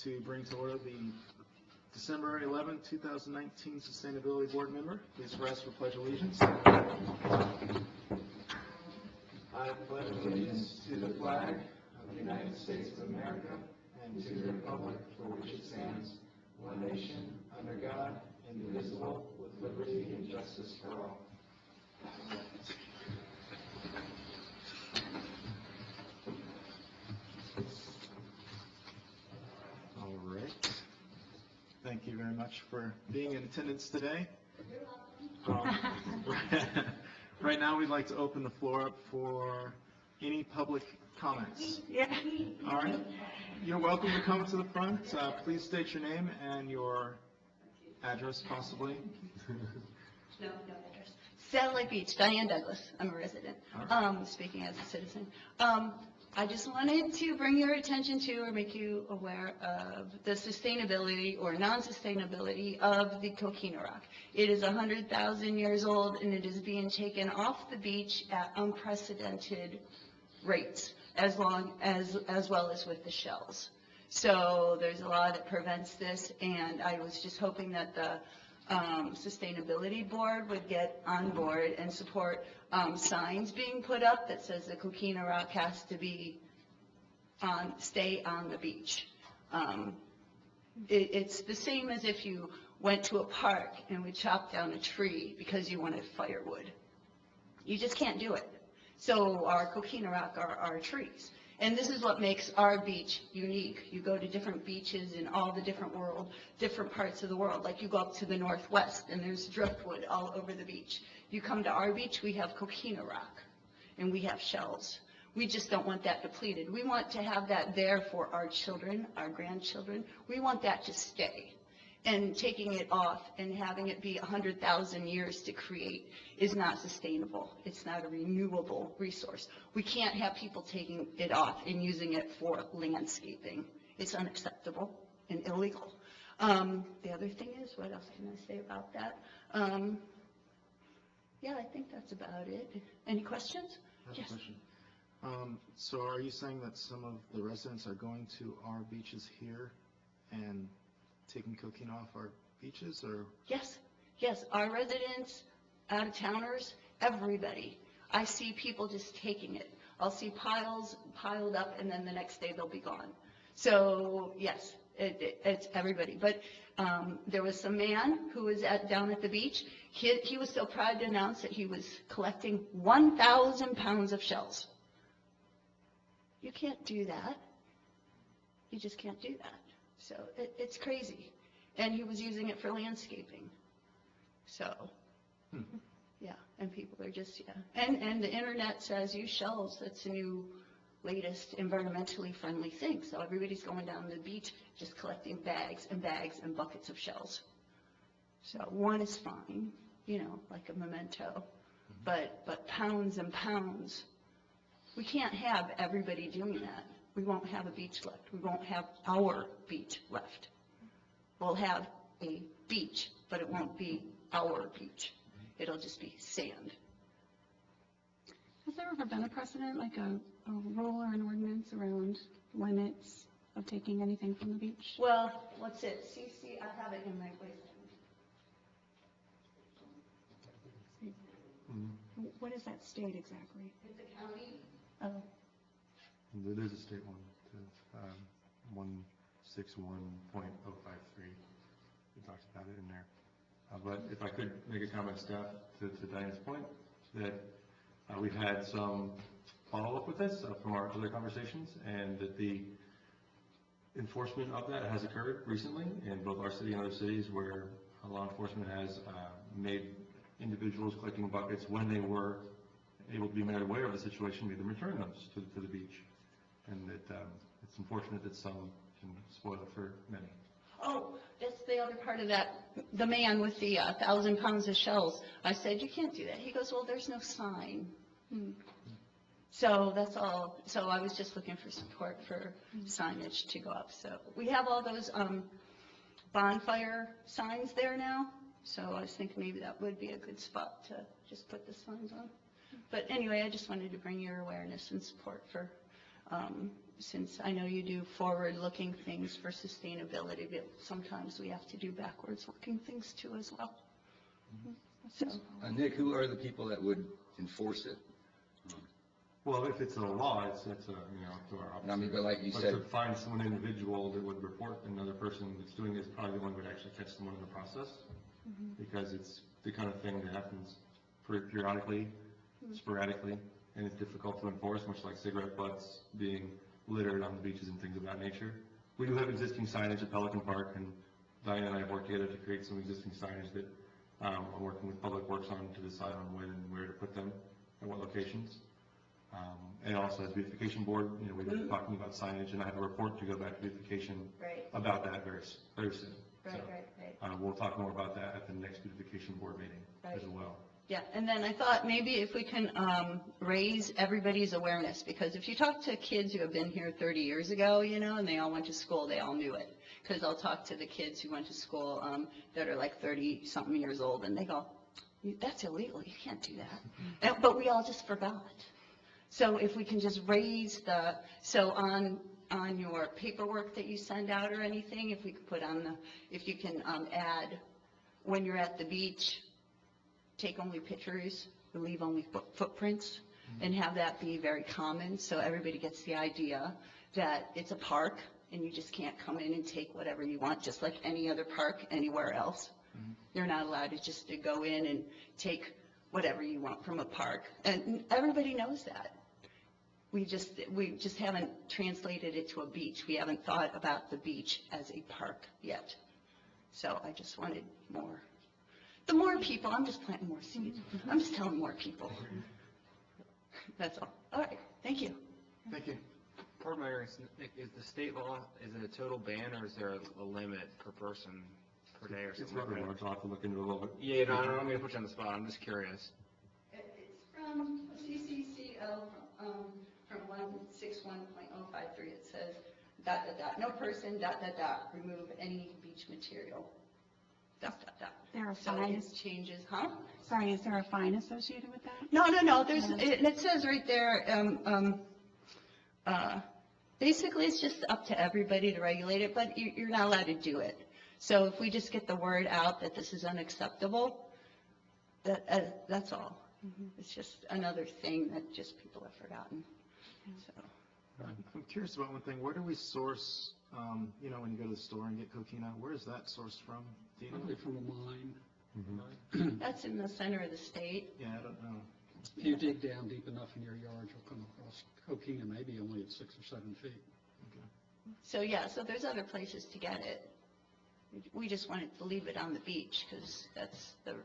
to bring to order the December 11, 2019 Sustainability Board member. Please rise for Pledge Allegiance. I pledge allegiance to the flag of the United States of America and to the republic for which it stands, one nation, under God, indivisible, with liberty and justice for all. All right. Thank you very much for being in attendance today. Right now, we'd like to open the floor up for any public comments. Yeah. All right. You're welcome to come to the front. Please state your name and your address, possibly. No address. Satellite Beach, Diane Douglas. I'm a resident. All Speaking as a citizen. I just wanted to bring your attention to or make you aware of the sustainability or non-sustainability of the coquina rock. It is 100,000 years old and it is being taken off the beach at unprecedented rates, as well as with the shells. So there's a law that prevents this, and I was just hoping that the Sustainability Board would get on board and support signs being put up that says the coquina rock has to be stay on the beach. It's the same as if you went to a park and would chop down a tree because you wanted firewood. You just can't do it. So our coquina rock are our trees. And this is what makes our beach unique. You go to different beaches in all the different parts of the world. Like you go up to the northwest and there's driftwood all over the beach. You come to our beach, we have coquina rock and we have shells. We just don't want that depleted. We want to have that there for our children, our grandchildren. We want that to stay. And taking it off and having it be 100,000 years to create is not sustainable. It's not a renewable resource. We can't have people taking it off and using it for landscaping. It's unacceptable and illegal. The other thing is, what else can I say about that? Yeah, I think that's about it. Any questions? I have a question. So are you saying that some of the residents are going to our beaches here and taking coquina off our beaches, or? Yes, our residents, out-of-towners, everybody. I see people just taking it. I'll see piles piled up, and then the next day they'll be gone. So yes, it's everybody. But there was some man who was down at the beach. He was so proud to announce that he was collecting 1,000 pounds of shells. You can't do that. You just can't do that. So it's crazy. And he was using it for landscaping. So, yeah, and people are just, yeah. And the internet says use shells. That's the new latest environmentally friendly thing. So everybody's going down to the beach just collecting bags and buckets of shells. So one is fine, like a memento. But pounds and pounds, we can't have everybody doing that. We won't have a beach left. We won't have our beach left. We'll have a beach, but it won't be our beach. It'll just be sand. Has there ever been a precedent, like a rule or an ordinance around limits of taking anything from the beach? Well, what's it? CC, I have it in my place. What is that state exactly? It's a county. Oh. It is a state one. It's 161.053. It talks about it in there. But if I could make a comment, staff, to Diane's point, that we've had some follow-up with this from our other conversations, and that the enforcement of that has occurred recently in both our city and other cities, where law enforcement has made individuals collecting buckets, when they were able to be made aware of the situation, made them return those to the beach. And that it's unfortunate that some can spoil it for many. Oh, that's the other part of that. The man with the 1,000 pounds of shells. I said, you can't do that. He goes, well, there's no sign. So that's all. So I was just looking for support for signage to go up. So we have all those bonfire signs there now. So I was thinking maybe that would be a good spot to just put the signs on. But anyway, I just wanted to bring your awareness and support for since I know you do forward-looking things for sustainability, but sometimes we have to do backwards-looking things too as well. So, Nick, who are the people that would enforce it? Well, if it's a law, it's to our office. I mean, but like you But said, to find someone individual that would report another person that's doing it is probably the one that would actually catch someone in the process. Because it's the kind of thing that happens periodically, sporadically, and it's difficult to enforce, much like cigarette butts being littered on the beaches and things of that nature. We do have existing signage at Pelican Park, and Diane and I have worked together to create some existing signage that I'm working with Public Works on to decide on when and where to put them, and what locations. And also as beautification board, we've been talking about signage, and I have a report to go back to beautification right, about that very soon. right, So, right. we'll talk more about that at the next beautification board meeting as Right. well. Yeah, and then I thought maybe if we can raise everybody's awareness, because if you talk to kids who have been here 30 years ago, and they all went to school, they all knew it. Because I'll talk to the kids who went to school that are like 30-something years old, and they go, that's illegal, you can't do that. But we all just forgot. So if we can just raise so on your paperwork that you send out or anything, if we could put on if you can add, when you're at the beach, take only pictures, leave only footprints, and have that be very common, so everybody gets the idea that it's a park, and you just can't come in and take whatever you want, just like any other park anywhere else. You're not allowed to go in and take whatever you want from a park, and everybody knows that. We just haven't translated it to a beach. We haven't thought about the beach as a park yet. So I just wanted more. The more people, I'm just planting more seeds. I'm just telling more people. That's all. All right, thank you. Thank you. Pardon my ignorance, Nick, is the state law, is it a total ban, or is there a limit per person per day or It's something rather like that? large, I'll have to look into it a little bit. Yeah, no, I'm going to put you on the spot, I'm just curious. It's from CCCO, from 161.053. It says, ... no person, ... remove any beach material, ... There a So fine, it changes, huh? sorry, is there a fine associated with that? No, it says right there, basically it's just up to everybody to regulate it, but you're not allowed to do it. So if we just get the word out that this is unacceptable, that's all. It's just another thing that just people have forgotten, so. I'm curious about one thing, where do we source, when you go to the store and get coquina, where is that sourced from? Do you know? Probably from a mine. That's in the center of the state. Yeah, I don't know. If you dig down deep enough in your yard, you'll come across coquina, maybe only at 6 or 7 feet. So, yeah, so there's other places to get it. We just wanted to leave it on the beach, because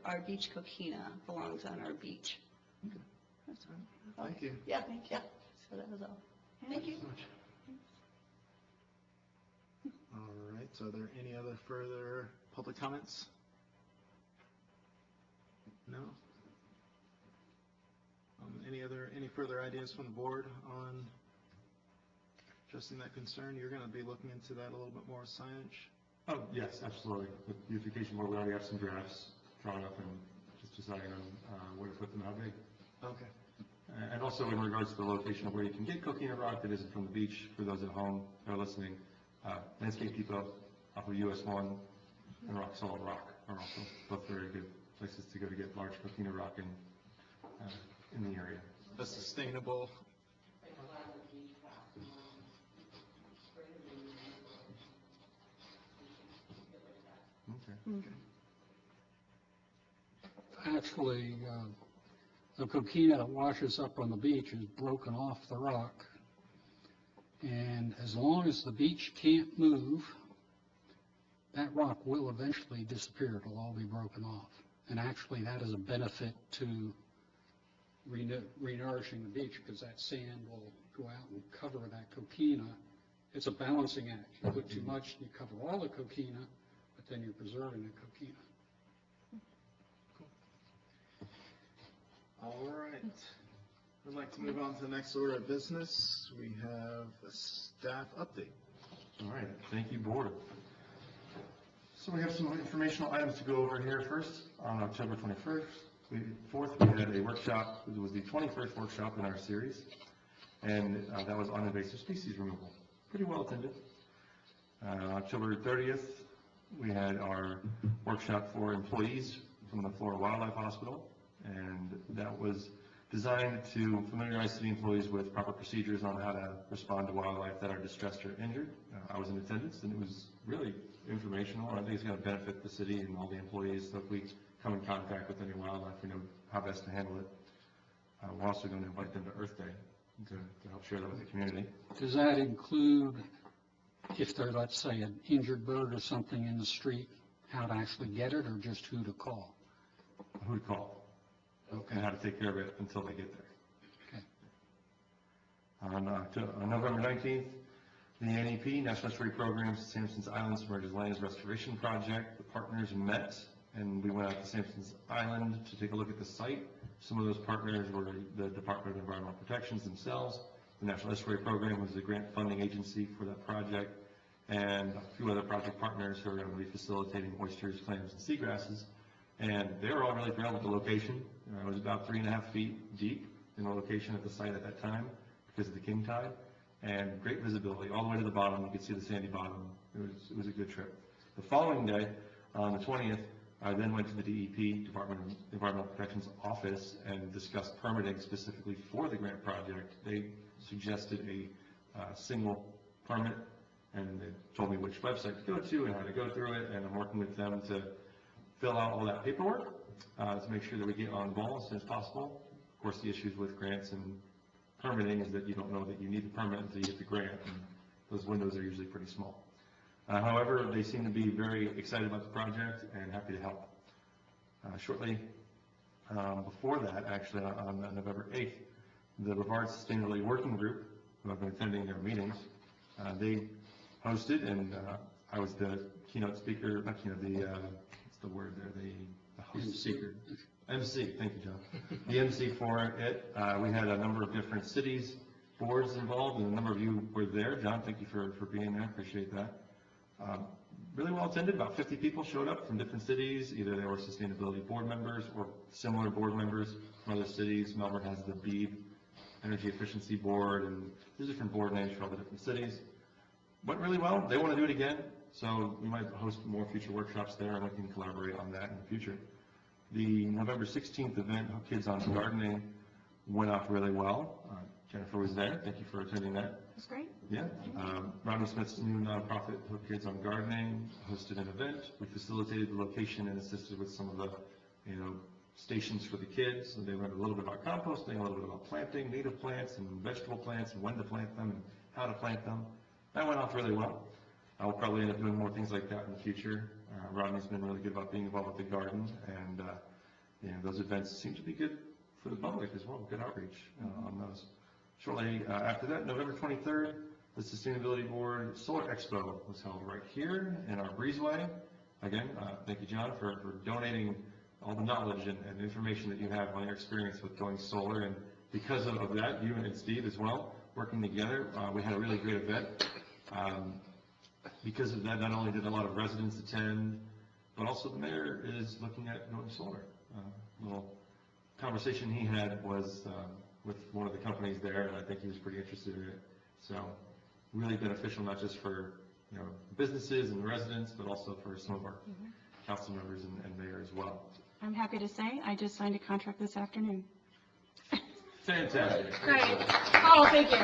our beach coquina belongs on our beach. That's all. Thank you. Yeah, so that was all. Thank you. All right, so are there any other further public comments? No? Any further ideas from the board on addressing that concern? You're going to be looking into that a little bit more signage? Oh, yes, absolutely. With beautification board, we already have some drafts drawn up and just deciding on where to put them, how big. Okay. And also in regards to the location of where you can get coquina rock that isn't from the beach, for those at home that are listening, Landscape Depot off of US 1 and Rock Solid Rock are also both very good places to go to get large coquina rock in the area. A sustainable. Okay. Actually, the coquina that washes up on the beach is broken off the rock. And as long as the beach can't move, that rock will eventually disappear. It'll all be broken off. And actually, that is a benefit to renourishing the beach, because that sand will go out and cover that coquina. It's a balancing act. You put too much, you cover all the coquina, but then you're preserving the coquina. All right. I'd like to move on to the next order of business. We have a staff update. All right, thank you, board. So we have some informational items to go over here first. On October 4th, we had a workshop. It was the 21st workshop in our series. and that was on invasive species removal. Pretty well attended. October 30th, we had our workshop for employees from the Florida Wildlife Hospital, and that was designed to familiarize city employees with proper procedures on how to respond to wildlife that are distressed or injured. I was in attendance, and it was really informational. I think it's going to benefit the city and all the employees, so if we come in contact with any wildlife, we know how best to handle it. We're also going to invite them to Earth Day to help share that with the community. Does that include, if they're, let's say, an injured bird or something in the street, how to actually get it, or just who to call? Who to call, and how to take care of it until they get there. Okay. On November 19th, the NEP, National Estuary Program's Sampson's Island Submerged Lands Restoration Project, the partners met, and we went out to Sampson's Island to take a look at the site. Some of those partners were the Department of Environmental Protections themselves. The National Estuary Program was the grant funding agency for that project, and a few other project partners who are going to be facilitating oysters, clams, and seagrasses. And they were all really thrilled with the location. It was about 3.5 feet deep in the location at the site at that time because of the king tide, and great visibility all the way to the bottom. You could see the sandy bottom. It was a good trip. The following day, on the 20th, I then went to the DEP, Department of Environmental Protection's office, and discussed permitting specifically for the grant project. They suggested a single permit, and they told me which website to go to and how to go through it, and I'm working with them to fill out all that paperwork to make sure that we get on the ball as soon as possible. Of course, the issues with grants and permitting is that you don't know that you need the permit until you get the grant, and those windows are usually pretty small. However, they seem to be very excited about the project and happy to help. Shortly before that, actually on November 8th, the Brevard Sustainability Working Group, who I've been attending their meetings, they hosted, and I was the keynote speaker, not keynote, what's the word there, the host speaker. MC, thank you, John. The MC for it. We had a number of different cities, boards involved, and a number of you were there. John, thank you for being there. Appreciate that. Really well attended. About 50 people showed up from different cities. Either they were sustainability board members or similar board members from other cities. Melbourne has the BEAD, Energy Efficiency Board, and there's different board names for all the different cities. Went really well. They want to do it again, so we might host more future workshops there, and we can collaborate on that in the future. The November 16th event, Hook Kids on Gardening, went off really well. Jennifer was there. Thank you for attending that. That's great. Yeah. Rodney Smith's new nonprofit, Hook Kids on Gardening, hosted an event. We facilitated the location and assisted with some of the, stations for the kids. So they learned a little bit about composting, a little bit about planting native plants and vegetable plants, and when to plant them and how to plant them. That went off really well. I'll probably end up doing more things like that in the future. Rodney's been really good about being involved with the garden, and those events seem to be good for the public as well. Good outreach on those. Shortly after that, November 23rd, the Sustainability Board Solar Expo was held right here in our breezeway. Again, thank you, John, for donating all the knowledge and information that you have on your experience with going solar. And because of that, you and Steve as well, working together, we had a really great event. Because of that, not only did a lot of residents attend, but also the mayor is looking at going solar. A little conversation he had was with one of the companies there, and I think he was pretty interested in it. So really beneficial, not just for businesses and residents, but also for some of our council members and mayor as well. I'm happy to say I just signed a contract this afternoon. Fantastic. Great. Oh, thank you.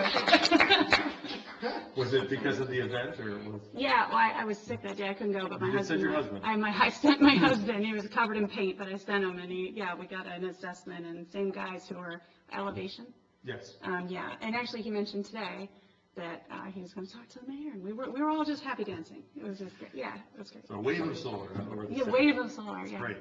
Was it because of the event, or was? Yeah, well, I was sick that day. I couldn't go, but my You did husband. send your husband. I sent my husband. He was covered in paint, but I sent him, and we got an assessment, and same guys who were elevation. Yes. Yeah, and actually he mentioned today that he was going to talk to the mayor, and we were all just happy dancing. It was just great. Yeah, it was great. So wave of solar. Yeah, wave of solar. Yeah. Great.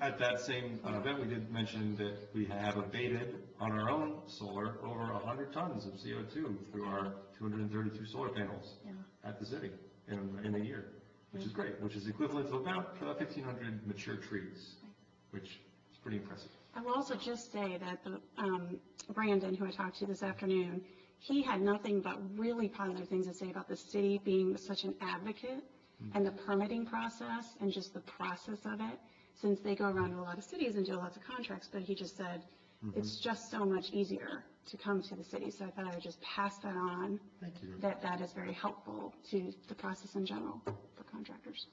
At that same event, we did mention that we have abated on our own solar over 100 tons of CO2 through our 232 solar panels at the city in a year, which is great, which is equivalent to about 1,500 mature trees, which is pretty impressive. I will also just say that Brandon, who I talked to this afternoon, he had nothing but really positive things to say about the city being such an advocate and the permitting process and just the process of it, since they go around to a lot of cities and do lots of contracts. But he just said, It's just so much easier to come to the city, so I thought I would just pass that on, Thank you. that is very helpful to the process in general for contractors.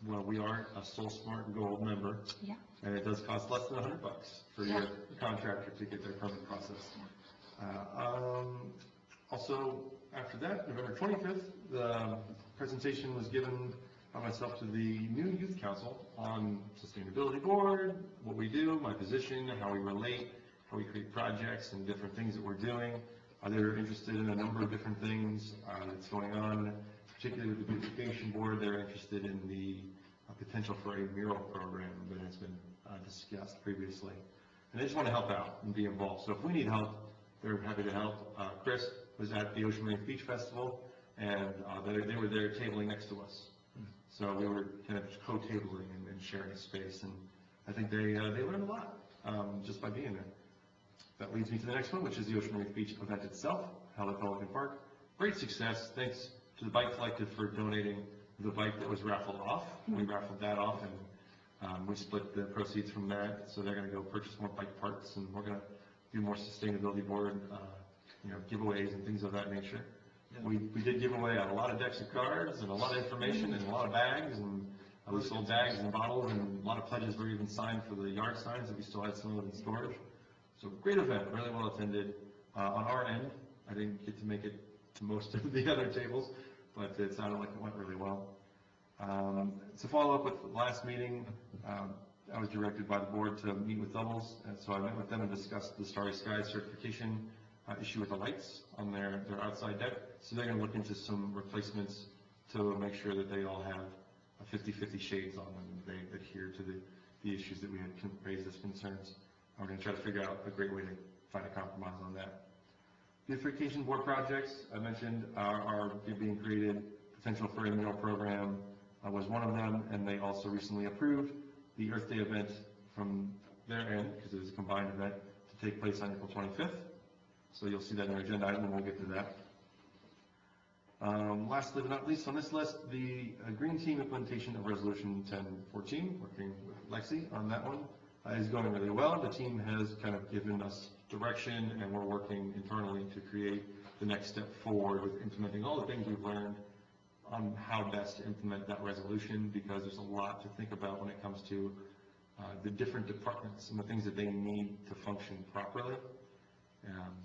Well, we are a Soul Smart Gold member, Yeah. and it does cost less than $100 for Yeah. your contractor to get their permit processed. Also, after that, November 25th, the presentation was given by myself to the new youth council on sustainability board, what we do, my position, how we relate, how we create projects and different things that we're doing. They're interested in a number of different things that's going on, particularly with the beautification board. They're interested in the potential for a mural program that has been discussed previously. And they just want to help out and be involved. So if we need help, they're happy to help. Chris was at the Oceanic Beach Festival, and they were there tabling next to us. So we were kind of co-tabling and sharing space, and I think they learned a lot just by being there. That leads me to the next one, which is the Ocean Reef Beach event itself, held at Pelican Park. Great success. Thanks to the Bike Collective for donating the bike that was raffled off. We raffled that off, and we split the proceeds from that. So they're going to go purchase more bike parts, and we're going to do more sustainability board, giveaways and things of that nature. We did give away a lot of decks of cards and a lot of information and a lot of bags, and we sold bags and bottles, and a lot of pledges were even signed for the yard signs that we still had some of in storage. So great event, really well attended. On our end, I didn't get to make it to most of the other tables, but it sounded like it went really well. To follow up with the last meeting, I was directed by the board to meet with Doubles, and so I met with them and discussed the Starry Sky certification issue with the lights on their outside deck. So they're going to look into some replacements to make sure that they all have 50-50 shades on them, and they adhere to the issues that we had raised as concerns. We're going to try to figure out a great way to find a compromise on that. Beautification board projects, I mentioned, are being created. Potential for a mural program was one of them, and they also recently approved the Earth Day event from their end, because it was a combined event, to take place on April 25th. So you'll see that in our agenda item, and we'll get to that. Lastly but not least on this list, the Green Team implementation of Resolution 1014, working with Lexi on that one, is going really well. The team has kind of given us direction, and we're working internally to create the next step forward with implementing all the things we've learned on how best to implement that resolution, because there's a lot to think about when it comes to the different departments and the things that they need to function properly.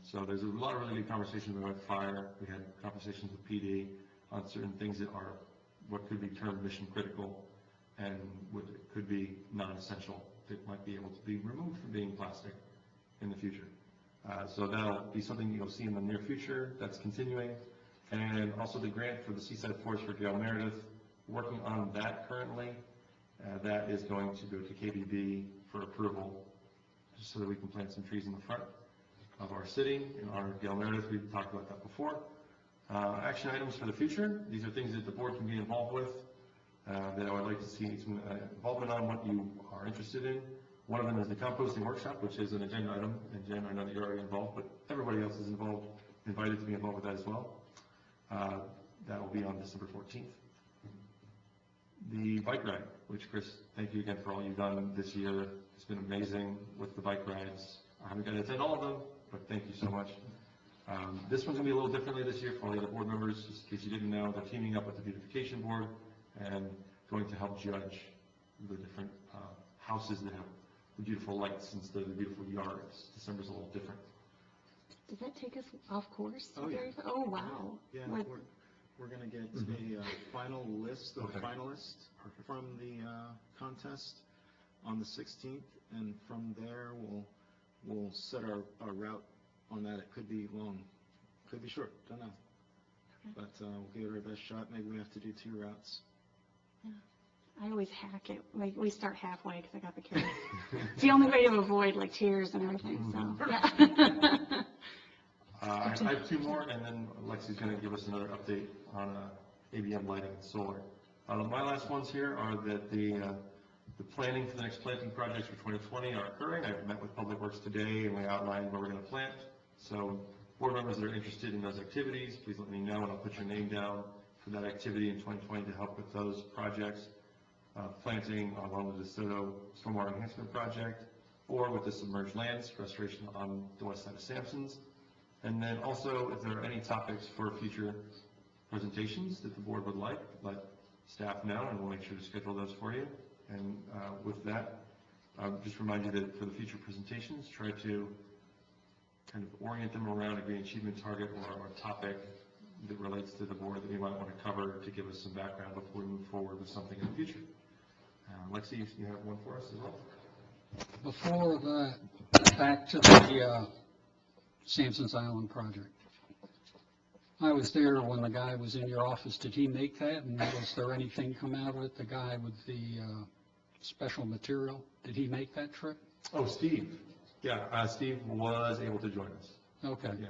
So there's a lot of really good conversations about fire. We had conversations with PD on certain things that are what could be termed mission critical and what could be non-essential that might be able to be removed from being plastic in the future. So that'll be something you'll see in the near future. That's continuing. And also the grant for the Seaside Forest for Gail Meredith, working on that currently. That is going to go to KBB for approval, just so that we can plant some trees in the front of our city in honor of Gail Meredith. We've talked about that before. Action items for the future. These are things that the board can be involved with, that I would like to see some involvement on what you are interested in. One of them is the composting workshop, which is an agenda item. And Jen, I know that you're already involved, but everybody else is invited to be involved with that as well. That will be on December 14th. The bike ride, which Chris, thank you again for all you've done this year. It's been amazing with the bike rides. I haven't got to attend all of them, but thank you so much. This one's going to be a little differently this year for all the other board members. Just in case you didn't know, they're teaming up with the beautification board and going to help judge the different houses that have the beautiful lights instead of the beautiful yards. December's a little different. Did that take us off course? Oh, yeah. Oh, wow. Yeah, With- we're going to get a final list of finalists from the contest on the 16th, and from there we'll set our route on that. It could be long, could be short, don't know. But we'll give it our best shot. Maybe we have to do 2 routes. Yeah. I always hack it. Like, we start halfway because I got the kids. It's the only way to avoid like tears and everything. So yeah. I have 2 more, and then Lexi's going to give us another update on ABM lighting and solar. My last ones here are that the planning for the next planting projects for 2020 are occurring. I've met with Public Works today, and we outlined where we're going to plant. So board members that are interested in those activities, please let me know, and I'll put your name down for that activity in 2020 to help with those projects. Planting along the DeSoto Stormwater Enhancement Project, 4 with the submerged lands, restoration on the west side of Sampson's. And then also, if there are any topics for future presentations that the board would like, let staff know, and we'll make sure to schedule those for you. And with that, just remind you that for the future presentations, try to kind of orient them around a green achievement target or a topic that relates to the board that we might want to cover to give us some background before we move forward with something in the future. Lexi, you have one for us as well? Before that, back to the Sampson's Island project. I was there when the guy was in your office. Did he make that? And was there anything come out of it? The guy with the special material, did he make that trip? Oh, Steve. Yeah, Steve was able to join us. Okay. Yeah.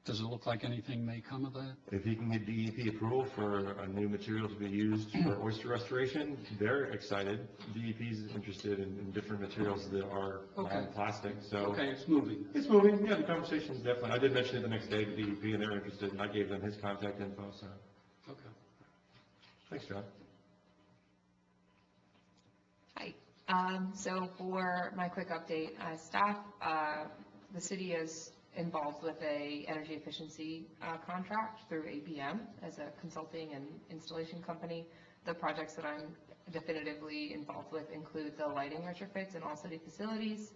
Does it look like anything may come of that? If he can get DEP approval for a new material to be used for oyster restoration, they're excited. DEP's interested in different materials that are non-plastic, so. Okay, it's moving. It's moving, yeah, the conversation is definitely, I did mention it the next day to DEP, and they're interested, and I gave them his contact info, so. Okay. Thanks, John. Hi. So for my quick update, staff, the city is involved with a energy efficiency contract through ABM as a consulting and installation company. The projects that I'm definitively involved with include the lighting retrofits in all city facilities,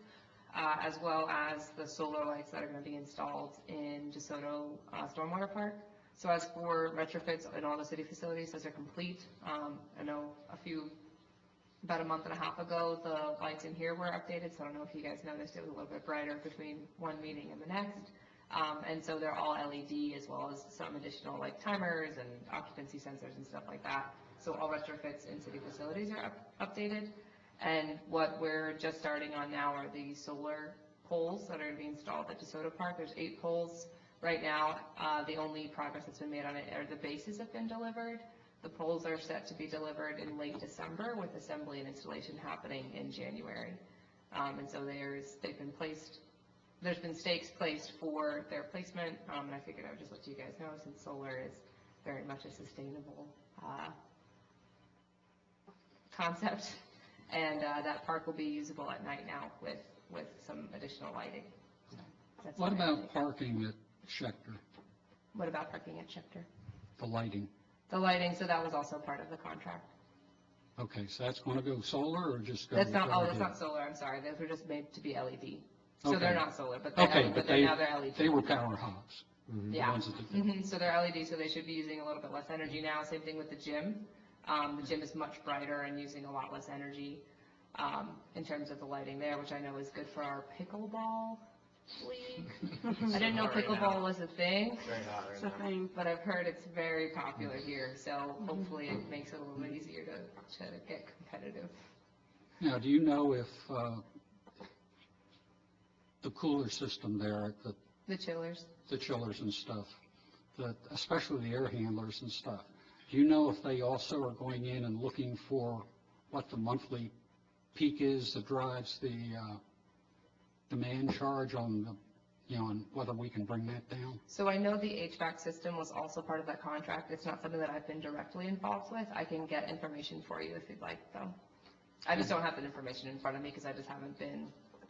as well as the solar lights that are going to be installed in DeSoto Stormwater Park. So as for retrofits in all the city facilities, those are complete. I know about a month and a half ago, the lights in here were updated, so I don't know if you guys noticed, it was a little bit brighter between one meeting and the next. And so they're all LED, as well as some additional like timers and occupancy sensors and stuff like that. So all retrofits in city facilities are updated. And what we're just starting on now are the solar poles that are going to be installed at DeSoto Park. There's 8 poles right now. The only progress that's been made on it are the bases have been delivered. The poles are set to be delivered in late December, with assembly and installation happening in January. And so there's been stakes placed for their placement, and I figured I would just let you guys know, since solar is very much a sustainable concept, and that park will be usable at night now with some additional lighting. So that's What about parking at Schechter? What about parking at Schechter? The lighting. The lighting, so that was also part of the contract. Okay, so that's going to go solar or just go? That's not, with oh, LED? that's not solar, I'm sorry, those were just made to be LED. So Okay. they're not solar, but Okay, but now they're LED. They were power hubs. the Yeah, ones that did- so they're LED, so they should be using a little bit less energy now. Same thing with the gym. The gym is much brighter and using a lot less energy in terms of the lighting there, which I know is good for our pickleball league. I didn't know pickleball was a thing, Very hot right It's a now. thing. but I've heard it's very popular here, so hopefully it makes it a little bit easier to get competitive. Now, do you know if the cooler system there at The chillers. the chillers and stuff, especially the air handlers and stuff, do you know if they also are going in and looking for what the monthly peak is that drives the demand charge on the, on whether we can bring that down? So I know the HVAC system was also part of that contract. It's not something that I've been directly involved with. I can get information for you if you'd like, though. I just don't have that information in front of me because I just haven't been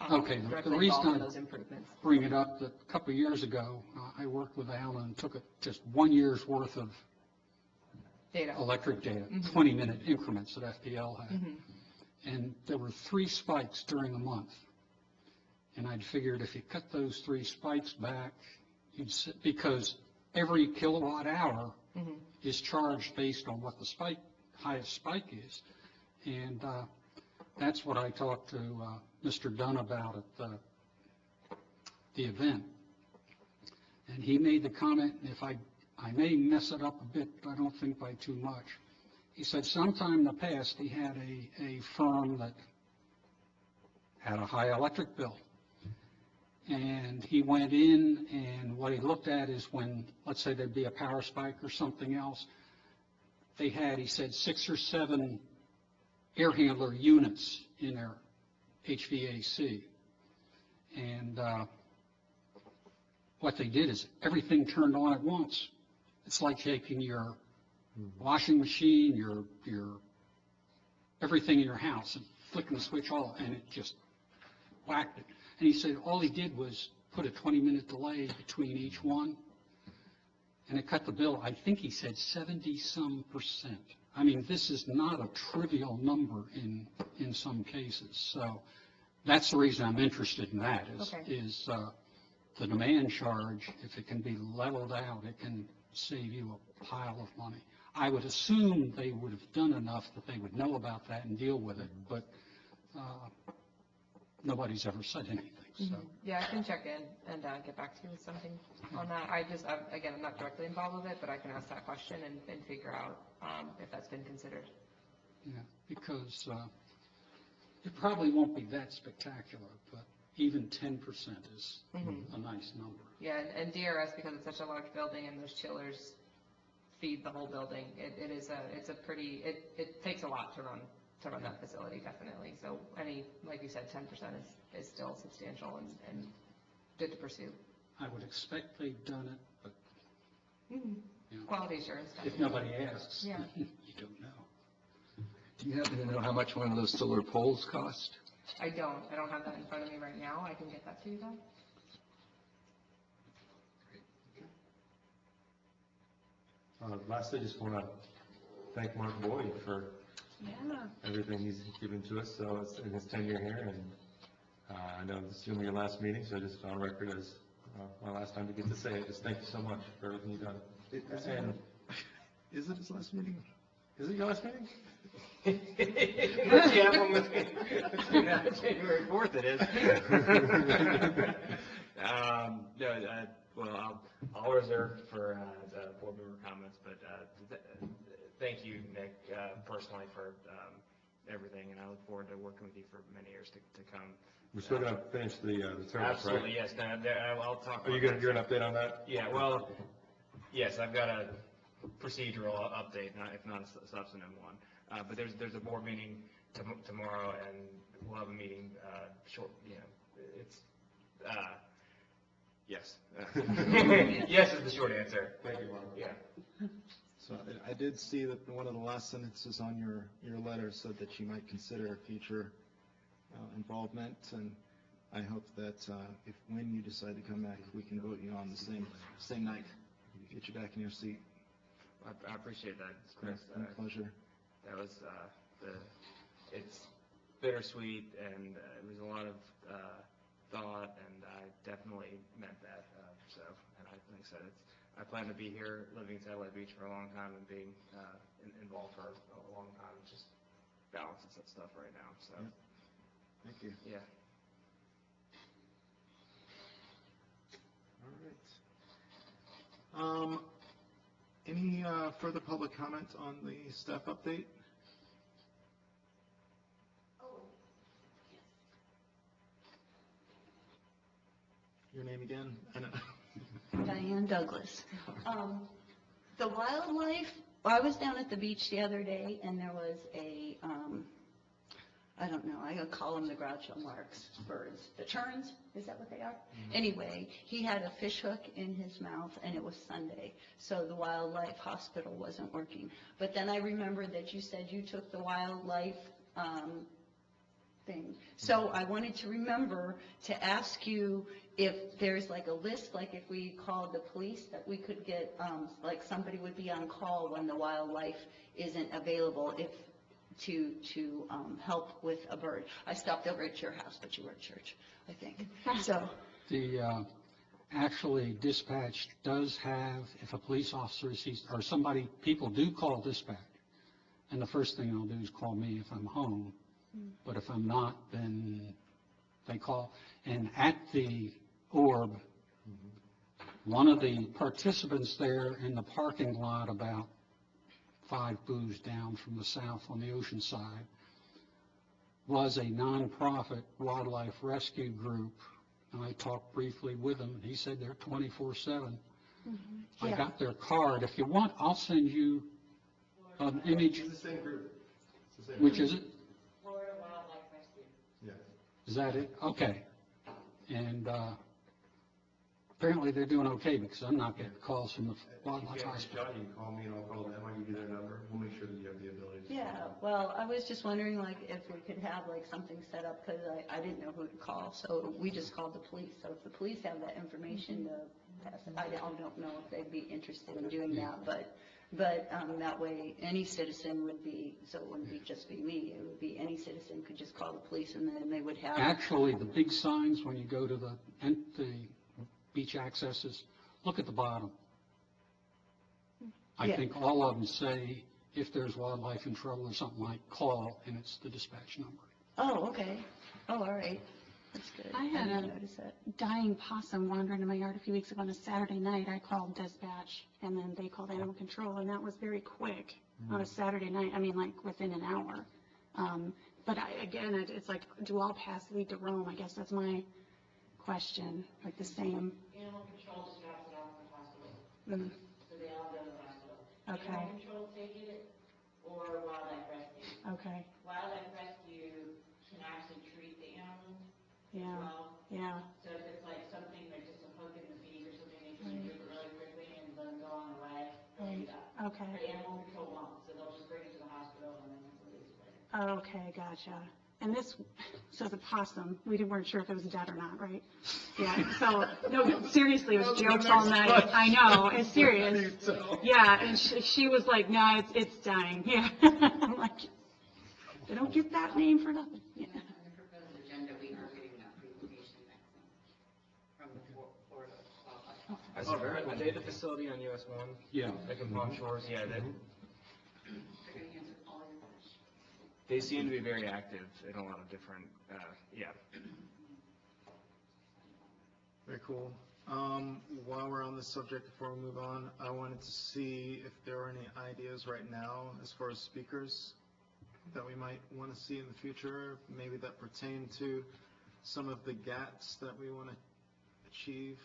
Okay, the directly reason involved in I- those improvements. Bring it up that a couple of years ago, I worked with Alan and took just 1 year's worth of Data. electric data, Mhm. 20-minute increments that FPL had. Mhm. And there were 3 spikes during the month. And I'd figured if you cut those 3 spikes back, because every kilowatt hour Mhm. is charged based on what the highest spike is. And that's what I talked to Mr. Dunn about at the event. And he made the comment, and if I may mess it up a bit, but I don't think by too much. He said sometime in the past, he had a firm that had a high electric bill. And he went in, and what he looked at is when, let's say there'd be a power spike or something else, they had, he said, 6 or 7 air handler units in their HVAC. And what they did is everything turned on at once. It's like taking your washing machine, your everything in your house and flicking the switch all, and it just whacked it. And he said all he did was put a 20-minute delay between each one, and it cut the bill, I think he said 70-some%. I mean, this is not a trivial number in some cases. So that's the reason I'm interested in that, is the demand charge, if it can be leveled out, it can save you a pile of money. I would assume they would have done enough that they would know about that and deal with it, but nobody's ever said anything. So. Yeah, I can check in and get back to you with something on that. Again, I'm not directly involved with it, but I can ask that question and figure out if that's been considered. Yeah, because it probably won't be that spectacular, but even 10% is a nice number. Yeah, and DRS, because it's such a large building and those chillers feed the whole building, it takes a lot to run that facility, definitely. So like you said, 10% is still substantial and good to pursue. I would expect they've done it, but Quality assurance. If nobody asks, Yeah. you don't know. Do you happen to know how much one of those solar poles cost? I don't have that in front of me right now. I can get that to you though. Lastly, just want to thank Mark Boyd for everything he's given to us in his tenure here, and I know this is going to be your last meeting, so just on record as my last time to get to say it, just thank you so much for everything you've done. Is it his last meeting? Is it your last meeting? January 4th it is. Well, I'll reserve for board member comments, but thank you, Nick, personally for everything, and I look forward to working with you for many years to come. We're still going to finish the term, Absolutely, right? yes. No, I'll talk. Are you going to give an update on that? Yeah, well, yes, I've got a procedural update, if not a substantive one. But there's a board meeting tomorrow, and we'll have a meeting short. It's yes. Yes is the short answer. Thank you, Mark. Yeah. So I did see that one of the last sentences on your letter said that you might consider future involvement, and I hope that when you decide to come back, we can vote you on the same night, get you back in your seat. I appreciate that, Chris. Pleasure. That was it's bittersweet, and it was a lot of thought, and I definitely meant that. And like I said, I plan to be here, living in Satellite Beach for a long time, and being involved for a long time. It's just balancing that stuff right now. So, Thank you. Yeah. All right. Any further public comment on the staff update? Your name again? Diane Douglas. The wildlife, I was down at the beach the other day, and there was a, I don't know, I call them the Groucho Marx birds. The terns, is that what they are? Anyway, he had a fish hook in his mouth, and it was Sunday, so the wildlife hospital wasn't working. But then I remembered that you said you took the wildlife thing. So I wanted to remember to ask you if there's like a list, like if we called the police, that we could get, like somebody would be on call when the wildlife isn't available, if to help with a bird. I stopped over at your house, but you were at church, I think. So The actually dispatch does have, if a police officer sees, or somebody, people do call dispatch, and the first thing they'll do is call me if I'm home. But if I'm not, then they call. And at the orb, one of the participants there in the parking lot about 5 booths down from the south on the ocean side was a nonprofit wildlife rescue group. And I talked briefly with him, and he said they're 24/7. I got their card. If you want, I'll send you an image. It's the same group. It's the same Which group. is it? Yeah. Is that it? Okay. And apparently they're doing okay, because I'm not getting calls from the wildlife If you can't hospital. reach out, you can call me and I'll call them. I'll give you their number. We'll make sure that you have the ability to. yeah, well, I was just wondering, like, if we could have, like, something set up, because I didn't know who to call, so we just called the police. So if the police have that information to pass it, I don't know if they'd be interested in doing that, but that way, any citizen would be, so it wouldn't be just be me, it would be any citizen could just call the police, and then they would have. Actually, the big signs when you go to the beach accesses, look at the bottom. I Yeah. think all of them say, if there's wildlife in trouble or something, like call, and it's the dispatch number. Oh, okay. Oh, all right. That's good. I had didn't a notice that. dying possum wandering in my yard a few weeks ago on a Saturday night. I called dispatch, and then they called animal control, and that was very quick on a Saturday night. I mean, like within an hour. But again, it's like, do all paths lead to Rome? I guess that's my question. Like the same. Animal control just drops it off at the hospital, Mm, so they all go to the hospital. okay. Animal control take it, or wildlife rescue. Okay. Wildlife rescue can actually treat the animal as Yeah. well. Yeah. So if it's like something like just a hook in the beak or something, they can do it really quickly and let them go on their way. They'll do that. Okay. But animal control won't, so they'll just bring it to the hospital and then release it. Okay, gotcha. And this, so the possum, we weren't sure if it was dead or not, right? Yeah, so, no, but seriously, it was jokes all night. I know, it's serious. Yeah, and she was like, no, it's dying, yeah. I'm like, they don't get that name for nothing. Yeah. On the proposed agenda, we are getting that presentation next month from the Florida Wildlife. I saw, are they the facility on US 1? Yeah. Like in Palm Shores? Yeah, They're going to answer all your questions. they seem to be very active in a lot of different, yeah. Very cool. While we're on this subject, before we move on, I wanted to see if there are any ideas right now as far as speakers that we might want to see in the future, maybe that pertain to some of the GATs that we want to achieve.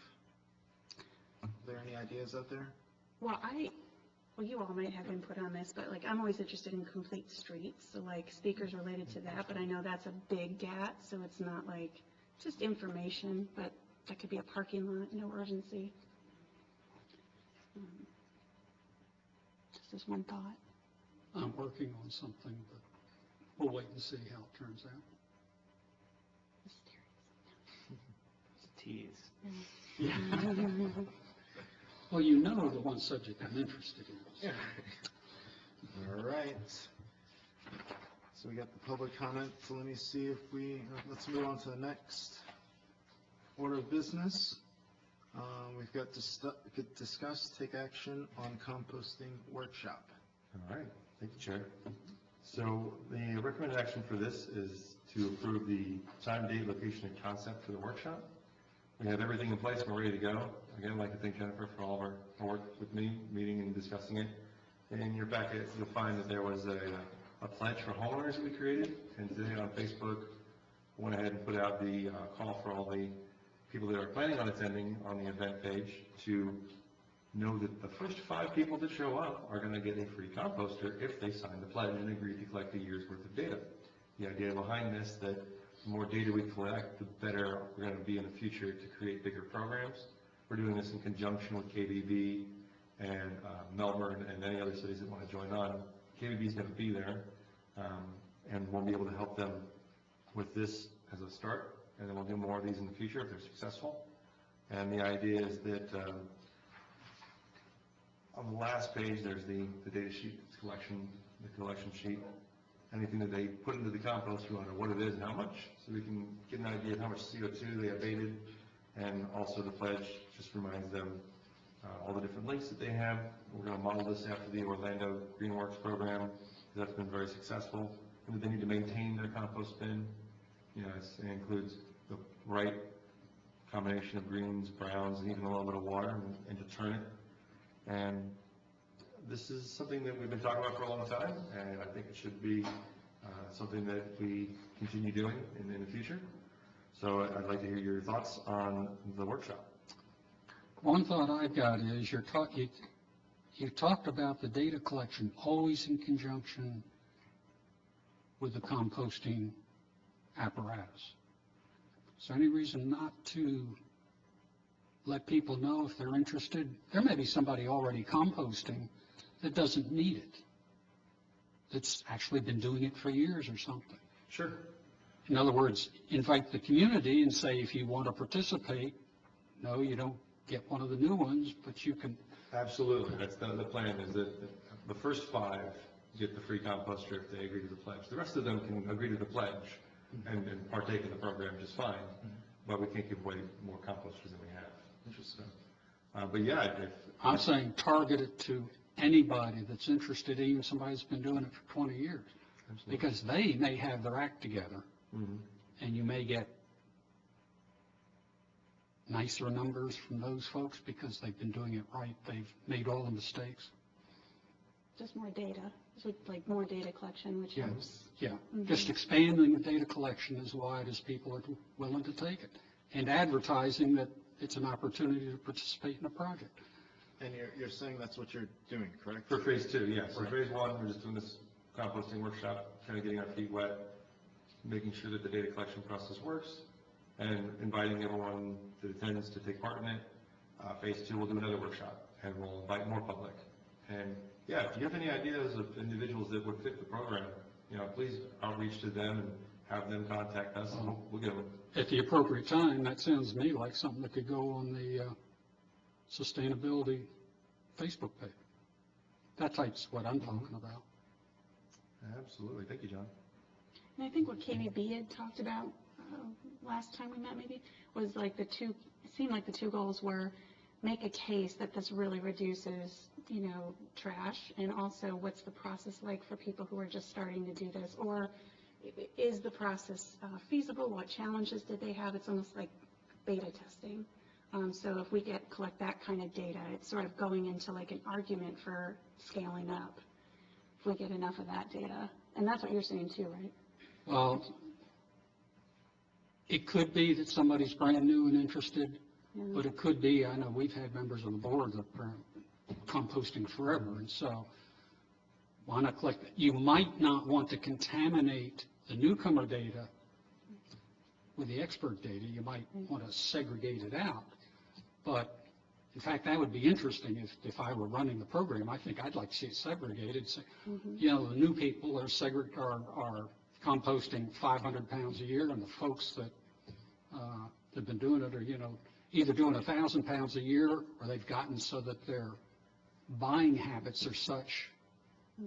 Are there any ideas out there? Well, you all might have input on this, but like, I'm always interested in complete streets, so like speakers related to that, but I know that's a big GAT, so it's not like just information, but that could be a parking lot, no urgency. Just as one thought. I'm working on something, but we'll wait and see how it turns out. Tease. Well, you know the one subject I'm interested in. All right. So we got the public comment, so let me see if let's move on to the next order of business. We've got to discuss, take action on composting workshop. All right, thank you, Chair. So the recommended action for this is to approve the time, date, location, and concept for the workshop. We have everything in place, we're ready to go. Again, I'd like to thank Jennifer for all of her work with me, meeting and discussing it. In your packet, you'll find that there was a pledge for homeowners that we created, and today on Facebook, went ahead and put out the call for all the people that are planning on attending on the event page to know that the first 5 people that show up are going to get a free composter if they sign the pledge and agree to collect a year's worth of data. The idea behind this, that the more data we collect, the better we're going to be in the future to create bigger programs. We're doing this in conjunction with KBB and Melbourne and any other cities that want to join on. KBB is going to be there, and we'll be able to help them with this as a start, and then we'll do more of these in the future if they're successful. And the idea is that on the last page, there's the data sheet, the collection sheet. Anything that they put into the compost, we want to know what it is and how much, so we can get an idea of how much CO2 they abated. And also the pledge just reminds them all the different links that they have. We're going to model this after the Orlando Greenworks program, because that's been very successful. And that they need to maintain their compost bin. You know, it includes the right combination of greens, browns, and even a little bit of water, and to turn it. And this is something that we've been talking about for a long time, and I think it should be something that we continue doing in the future. So I'd like to hear your thoughts on the workshop. One thought I've got is you talked about the data collection always in conjunction with the composting apparatus. Is there any reason not to let people know if they're interested? There may be somebody already composting that doesn't need it. that's actually been doing it for years or something. Sure. In other words, invite the community and say, if you want to participate, no, you don't get one of the new ones, but you can. Absolutely. That's the plan, is that the first 5 get the free composter if they agree to the pledge. The rest of them can agree to the pledge and partake in the program just fine, but we can't give away more composters than we have. Interesting. But yeah, I'm saying target it to anybody that's interested, even somebody that's been doing it for 20 years. Absolutely. Because they may have their act together, and you may get nicer numbers from those folks because they've been doing it right. They've made all the mistakes. Just more data, so like more data collection, which helps. Yeah, just expanding the data collection as wide as people are willing to take it, and advertising that it's an opportunity to participate in a project. And you're saying that's what you're doing, correct? For phase 2, yes. So phase 1, we're just doing this composting workshop, kind of getting our feet wet, making sure that the data collection process works, and inviting everyone that attends to take part in it. Phase 2, we'll do another workshop, and we'll invite more public. And yeah, if you have any ideas of individuals that would fit the program, please outreach to them and have them contact us, and we'll get them. At the appropriate time, that sounds to me like something that could go on the sustainability Facebook page. That type's what I'm talking about. Absolutely. Thank you, John. And I think what KBB had talked about last time we met maybe was like it seemed like the 2 goals were make a case that this really reduces, trash, and also what's the process like for people who are just starting to do this, or is the process feasible? What challenges did they have? It's almost like beta testing. So if we collect that kind of data, it's sort of going into like an argument for scaling up if we get enough of that data. And that's what you're saying too, right? Well, it could be that somebody's brand new and interested, but it could be, I know we've had members of the board that are composting forever, and so why not collect it? You might not want to contaminate the newcomer data with the expert data. You might want to segregate it out. But in fact, that would be interesting if I were running the program. I think I'd like to see it segregated. So, the new people are composting 500 pounds a year, and the folks that have been doing it are, either doing 1,000 pounds a year, or they've gotten so that their buying habits are such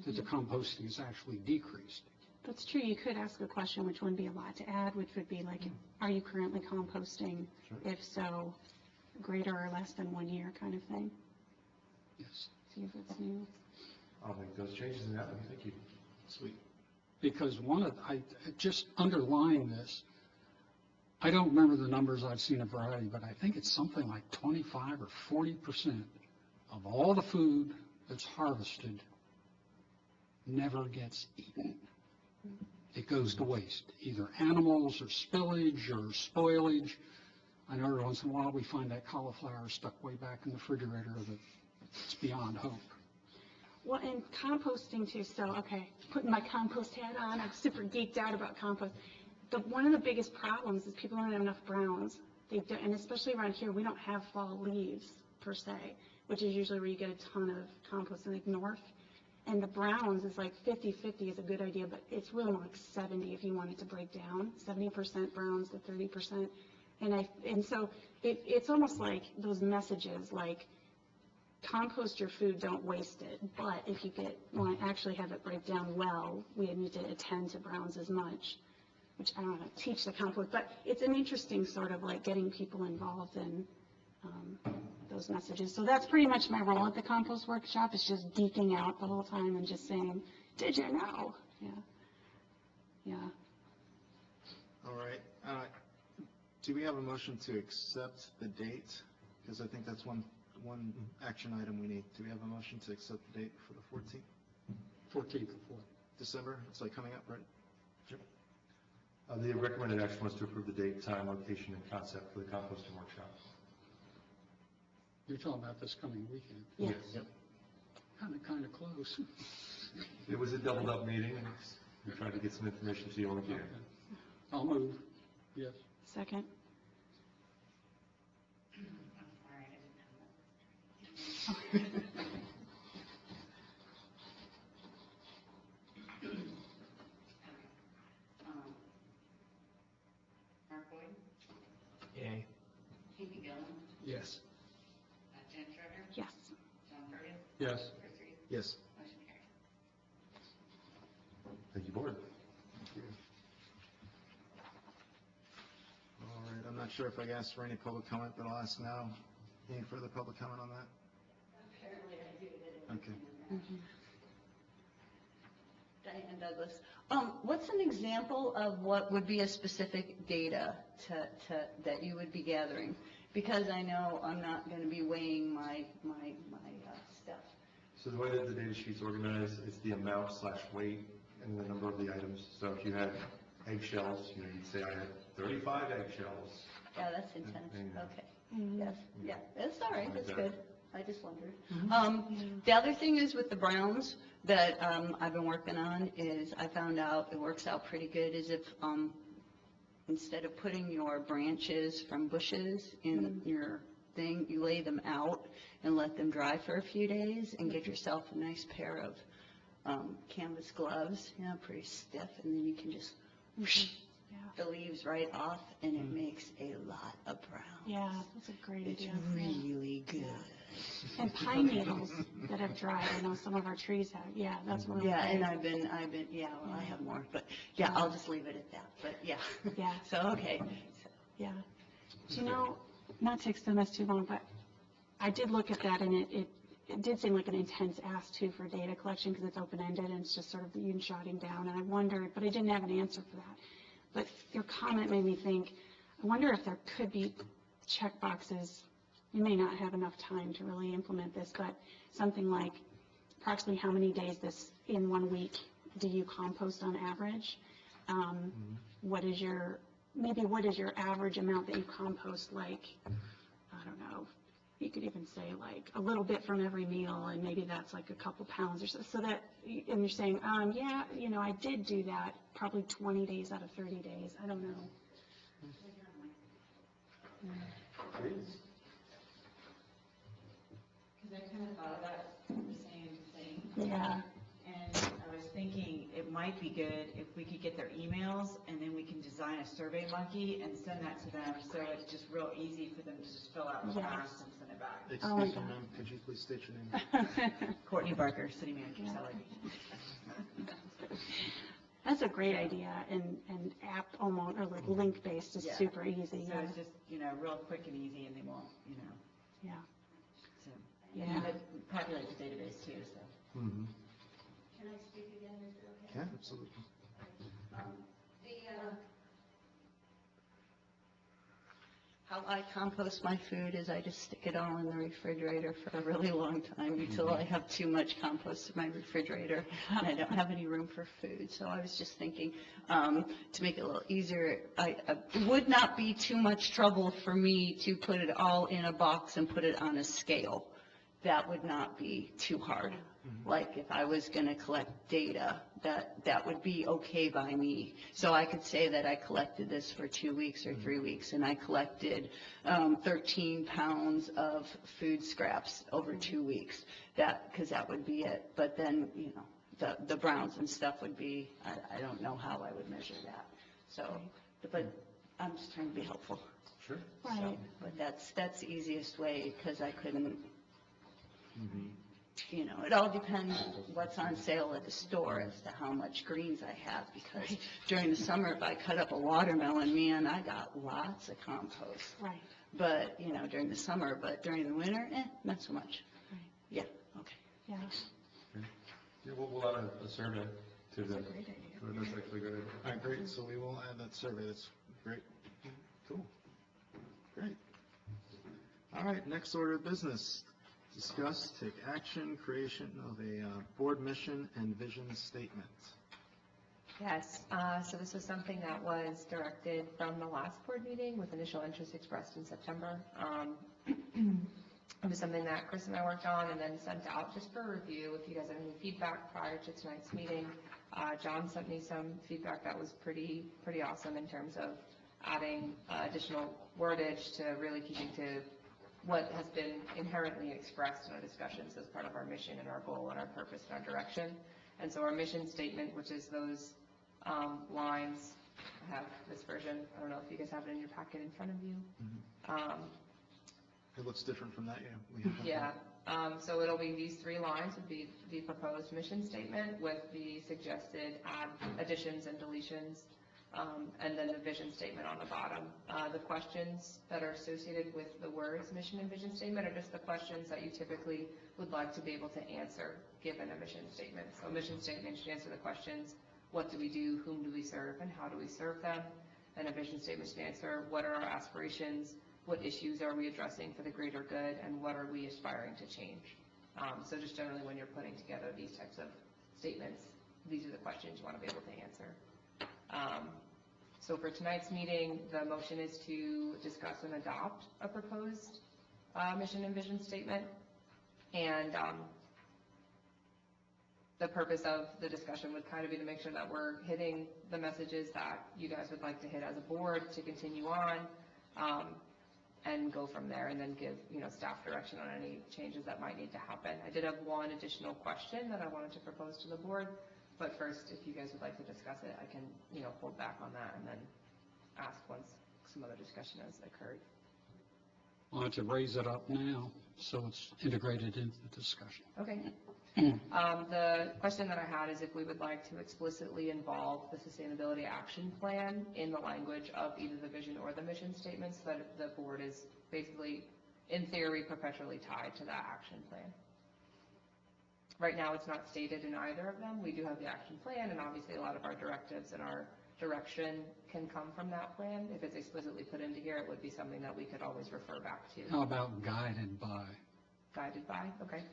that the composting is actually decreased. That's true. You could ask a question, which wouldn't be a lot to add, which would be like, are you currently composting? Sure. If so, greater or less than 1 year kind of thing. Yes. See if it's new. I'll make those changes in that one. Thank you. Sweet. Because just underlying this, I don't remember the numbers. I've seen a variety, but I think it's something like 25 or 40% of all the food that's harvested never gets eaten. It goes to waste, either animals or spillage or spoilage. I know every once in a while we find that cauliflower stuck way back in the refrigerator that's beyond hope. Well, and composting too, so, okay, putting my compost hat on, I'm super geeked out about compost. One of the biggest problems is people don't have enough browns. And especially around here, we don't have fall leaves, per se, which is usually where you get a ton of compost in the north. And the browns is like 50-50 is a good idea, but it's really more like 70 if you want it to break down, 70% browns to 30%. And so it's almost like those messages like, compost your food, don't waste it. But if you want to actually have it break down well, we need to attend to browns as much, which I don't know, teach the compost. But it's an interesting sort of like getting people involved in those messages. So that's pretty much my role at the compost workshop, is just geeking out the whole time and just saying, did you know? Yeah. All right. Do we have a motion to accept the date? Because I think that's one action item we need. Do we have a motion to accept the date for the 14th? 14th of what? December? It's like coming up, right? Sure. The recommended action was to approve the date, time, location, and concept for the composting workshop. You're talking about this coming weekend? Yes. Yep. Kind of close. It was a doubled up meeting, and we tried to get some information to you on the camera. Okay. I'll move. Yes. Second. Yes. Jen Schroeder, Yes. John Burgess, Yes. Chris Reed, Yes. motion carries. Thank you, board. All right, I'm not sure if I asked for any public comment, but I'll ask now. Any further public comment on that? Apparently I do. Okay. Diane Douglas. What's an example of what would be a specific data that you would be gathering? Because I know I'm not going to be weighing my stuff. So the way that the data sheet's organized is the amount/weight and the number of the items. So if you had eggshells, you'd say I had 35 eggshells. Yeah, that's intense. Yeah. Okay. Yes, yeah, that's all right, that's Like good. that. I just wondered. The other thing is with the browns that I've been working on is I found out it works out pretty good is if instead of putting your branches from bushes in your thing, you lay them out and let them dry for a few days and get yourself a nice pair of canvas gloves, pretty stiff, and then you can just whoosh the leaves right off, and it makes a lot of brown. Yeah, that's a great It's idea. really good. And pine needles that have dried, I know some of our trees have, yeah, that's one of the. Yeah, and things. I've been, well, I have more, but yeah, I'll just leave it at that, but yeah. Yeah. So, okay. Yeah. Do you know, not to extend this too long, but I did look at that, and it did seem like an intense ask too for data collection, because it's open-ended, and it's just sort of you jotting down, and I wondered, but I didn't have an answer for that. But your comment made me think, I wonder if there could be check boxes. You may not have enough time to really implement this, but something like approximately how many days in 1 week do you compost on average? What is your average amount that you compost, like, I don't know, you could even say like a little bit from every meal, and maybe that's like a couple pounds or so that, and you're saying, yeah, I did do that probably 20 days out of 30 days. I don't know. Please. Because I kind of thought about the same thing. Yeah. And I was thinking it might be good if we could get their emails, and then we can design a survey monkey and send that to them, so it's just real easy for them to just fill out fast and send it back. Excuse me, ma'am, could you please state your name? Courtney Barker, City Manager, Salary. That's a great idea, and app almost, or like link-based is super easy. So it's just, real quick and easy, and they won't, Yeah. so. Yeah. And it populates the database too, so. Mm-hmm. Can I speak again, is it okay? Yeah, absolutely. How I compost my food is I just stick it all in the refrigerator for a really long time until I have too much compost in my refrigerator and I don't have any room for food. So I was just thinking, to make it a little easier, it would not be too much trouble for me to put it all in a box and put it on a scale. That would not be too hard. Like if I was going to collect data, that would be okay by me. So I could say that I collected this for 2 weeks or 3 weeks, and I collected 13 pounds of food scraps over 2 weeks. Because that would be it. But then, the browns and stuff would be, I don't know how I would measure that. So, but I'm just trying to be helpful. Sure. Right. So, but that's the easiest way, because I couldn't, it all depends what's on sale at the store as to how much greens I have, because during the summer, if I cut up a watermelon, man, I got lots of compost. Right. But, during the summer, but during the winter, not so much. Right. Yeah, okay. Yeah. Yeah, we'll add a survey to the. That's a great idea. That's actually a good idea. All right, great, so we will add that survey, that's great. Cool. Great. All right, next order of business. Discuss, take action, creation of a board mission and vision statement. Yes, so this was something that was directed from the last board meeting with initial interest expressed in September. It was something that Chris and I worked on and then sent out just for review. If you guys have any feedback prior to tonight's meeting, John sent me some feedback that was pretty awesome in terms of adding additional wordage to really keeping to what has been inherently expressed in our discussions as part of our mission and our goal and our purpose and our direction. And so our mission statement, which is those lines, I have this version, I don't know if you guys have it in your packet in front of you. It looks different from that, yeah. We have that. Yeah, so it'll be these 3 lines would be the proposed mission statement with the suggested additions and deletions, and then the vision statement on the bottom. The questions that are associated with the words mission and vision statement are just the questions that you typically would like to be able to answer given a mission statement. So a mission statement should answer the questions, what do we do, whom do we serve, and how do we serve them? And a vision statement should answer, what are our aspirations, what issues are we addressing for the greater good, and what are we aspiring to change? So just generally when you're putting together these types of statements, these are the questions you want to be able to answer. So for tonight's meeting, the motion is to discuss and adopt a proposed mission and vision statement. And the purpose of the discussion would kind of be to make sure that we're hitting the messages that you guys would like to hit as a board to continue on, and go from there, and then give, staff direction on any changes that might need to happen. I did have one additional question that I wanted to propose to the board, but first, if you guys would like to discuss it, I can, hold back on that and then ask once some other discussion has occurred. Why don't you raise it up now so it's integrated into the discussion? Okay. The question that I had is if we would like to explicitly involve the sustainability action plan in the language of either the vision or the mission statements, so that the board is basically, in theory, perpetually tied to that action plan. Right now, it's not stated in either of them. We do have the action plan, and obviously a lot of our directives and our direction can come from that plan. If it's explicitly put into here, it would be something that we could always refer back to. How about guided by? Guided by, okay.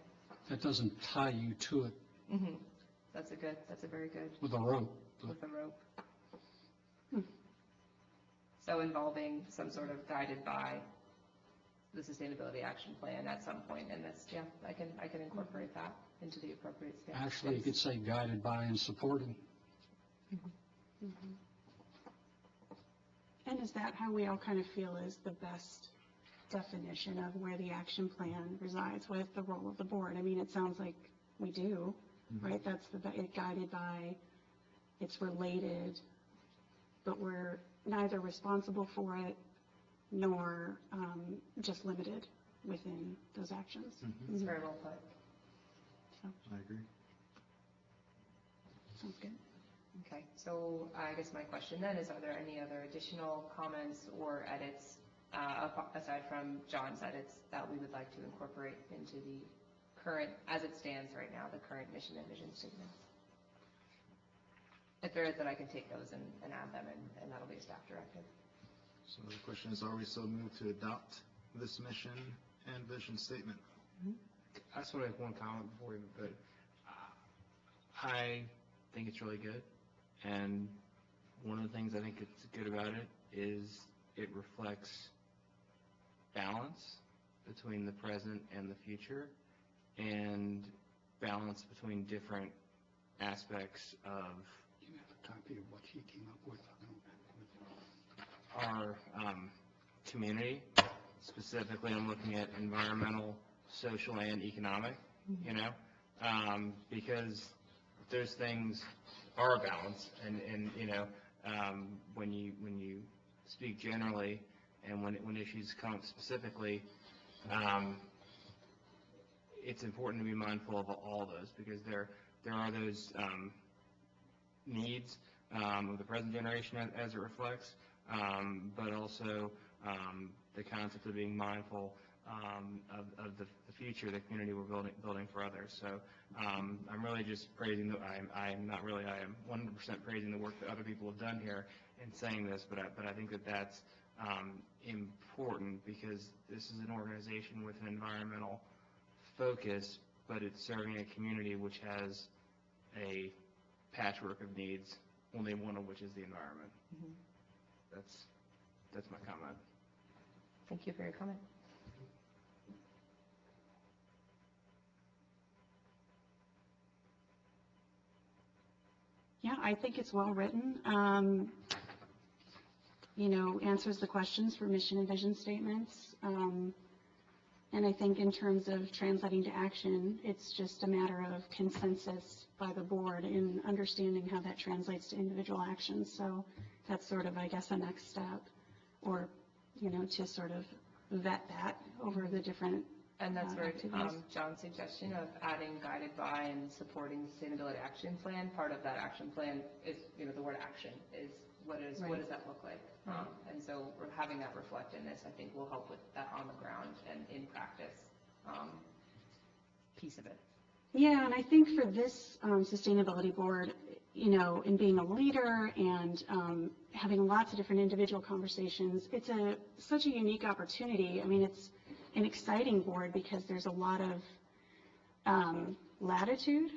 That doesn't tie you to it Mm-hmm. That's a very good. with a rope. With a rope. So involving some sort of guided by the sustainability action plan at some point in this, yeah, I can incorporate that into the appropriate space. Actually, you could say guided by and supporting. And is that how we all kind of feel is the best definition of where the action plan resides with the role of the board? I mean, it sounds like we do, right? That's it guided by, it's related, but we're neither responsible for it nor just limited within those actions. It's very well put. So, I agree. sounds good. Okay, so I guess my question then is, are there any other additional comments or edits, aside from John's edits, that we would like to incorporate into the current, as it stands right now, the current mission and vision statements? If there is, then I can take those and add them, and that'll be a staff directive. So the question is, are we so moved to adopt this mission and vision statement? I just want to make one comment before we, but I think it's really good. And one of the things I think it's good about it is it reflects balance between the present and the future, and balance between different aspects of You have a copy of what he came up with. our community. Specifically, I'm looking at environmental, social, and economic, because those things are a balance, and when you speak generally, and when issues come up specifically, it's important to be mindful of all those, because there are those needs of the present generation as it reflects, but also the concept of being mindful of the future, the community we're building for others. So I'm really just praising, I am 100% praising the work that other people have done here in saying this, but I think that's important, because this is an organization with an environmental focus, but it's serving a community which has a patchwork of needs, only one of which is the environment. That's my comment. Thank you for your comment. Yeah, I think it's well written. Answers the questions for mission and vision statements. And I think in terms of translating to action, it's just a matter of consensus by the board in understanding how that translates to individual actions. So that's sort of, I guess, a next step, or, to sort of vet that over the different And that's where activities. John's suggestion of adding guided by and supporting sustainability action plan, part of that action plan is, the word action is, what does that look like? And so we're having that reflect in this, I think will help with that on the ground and in practice piece of it. Yeah, and I think for this sustainability board, in being a leader and having lots of different individual conversations, it's such a unique opportunity. I mean, it's an exciting board because there's a lot of latitude,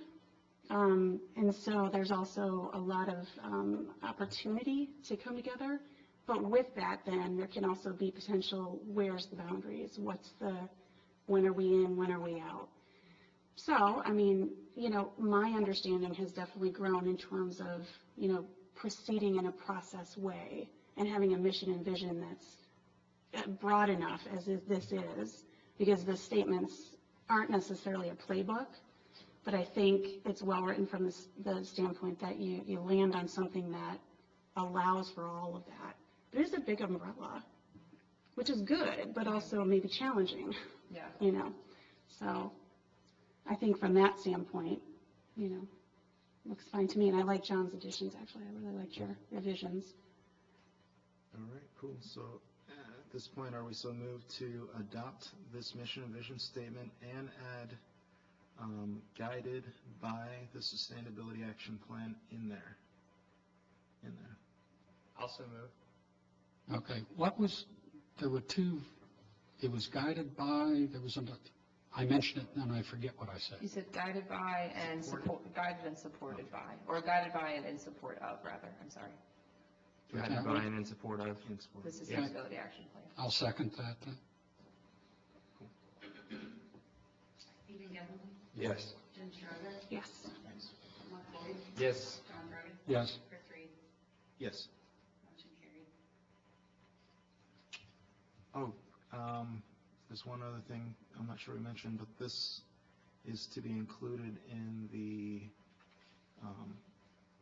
and so there's also a lot of opportunity to come together. But with that, then there can also be potential, where's the boundaries? When are we in, when are we out? So, I mean, my understanding has definitely grown in terms of, proceeding in a process way and having a mission and vision that's broad enough as this is, because the statements aren't necessarily a playbook, but I think it's well written from the standpoint that you land on something that allows for all of that. But it is a big umbrella, which is good, but also maybe challenging. Yeah. So I think from that standpoint, looks fine to me. And I like John's additions, actually. I really liked your revisions. All right, cool. So at this point, are we so moved to adopt this mission and vision statement and add guided by the sustainability action plan in there? Also move. Okay, there were two, it was guided by, I mentioned it and I forget what I said. You said guided by and guided and supported by, or guided by and in support of, rather, I'm sorry. Guided by and in support of. The sustainability action plan. I'll second that then. Stephen Gilman, Yes. Jim Charlotte, Yes. Mark Lloyd, Yes. John Burry, Yes. Chris Reed, Yes. motion carried. There's one other thing I'm not sure we mentioned, but this is to be included in the,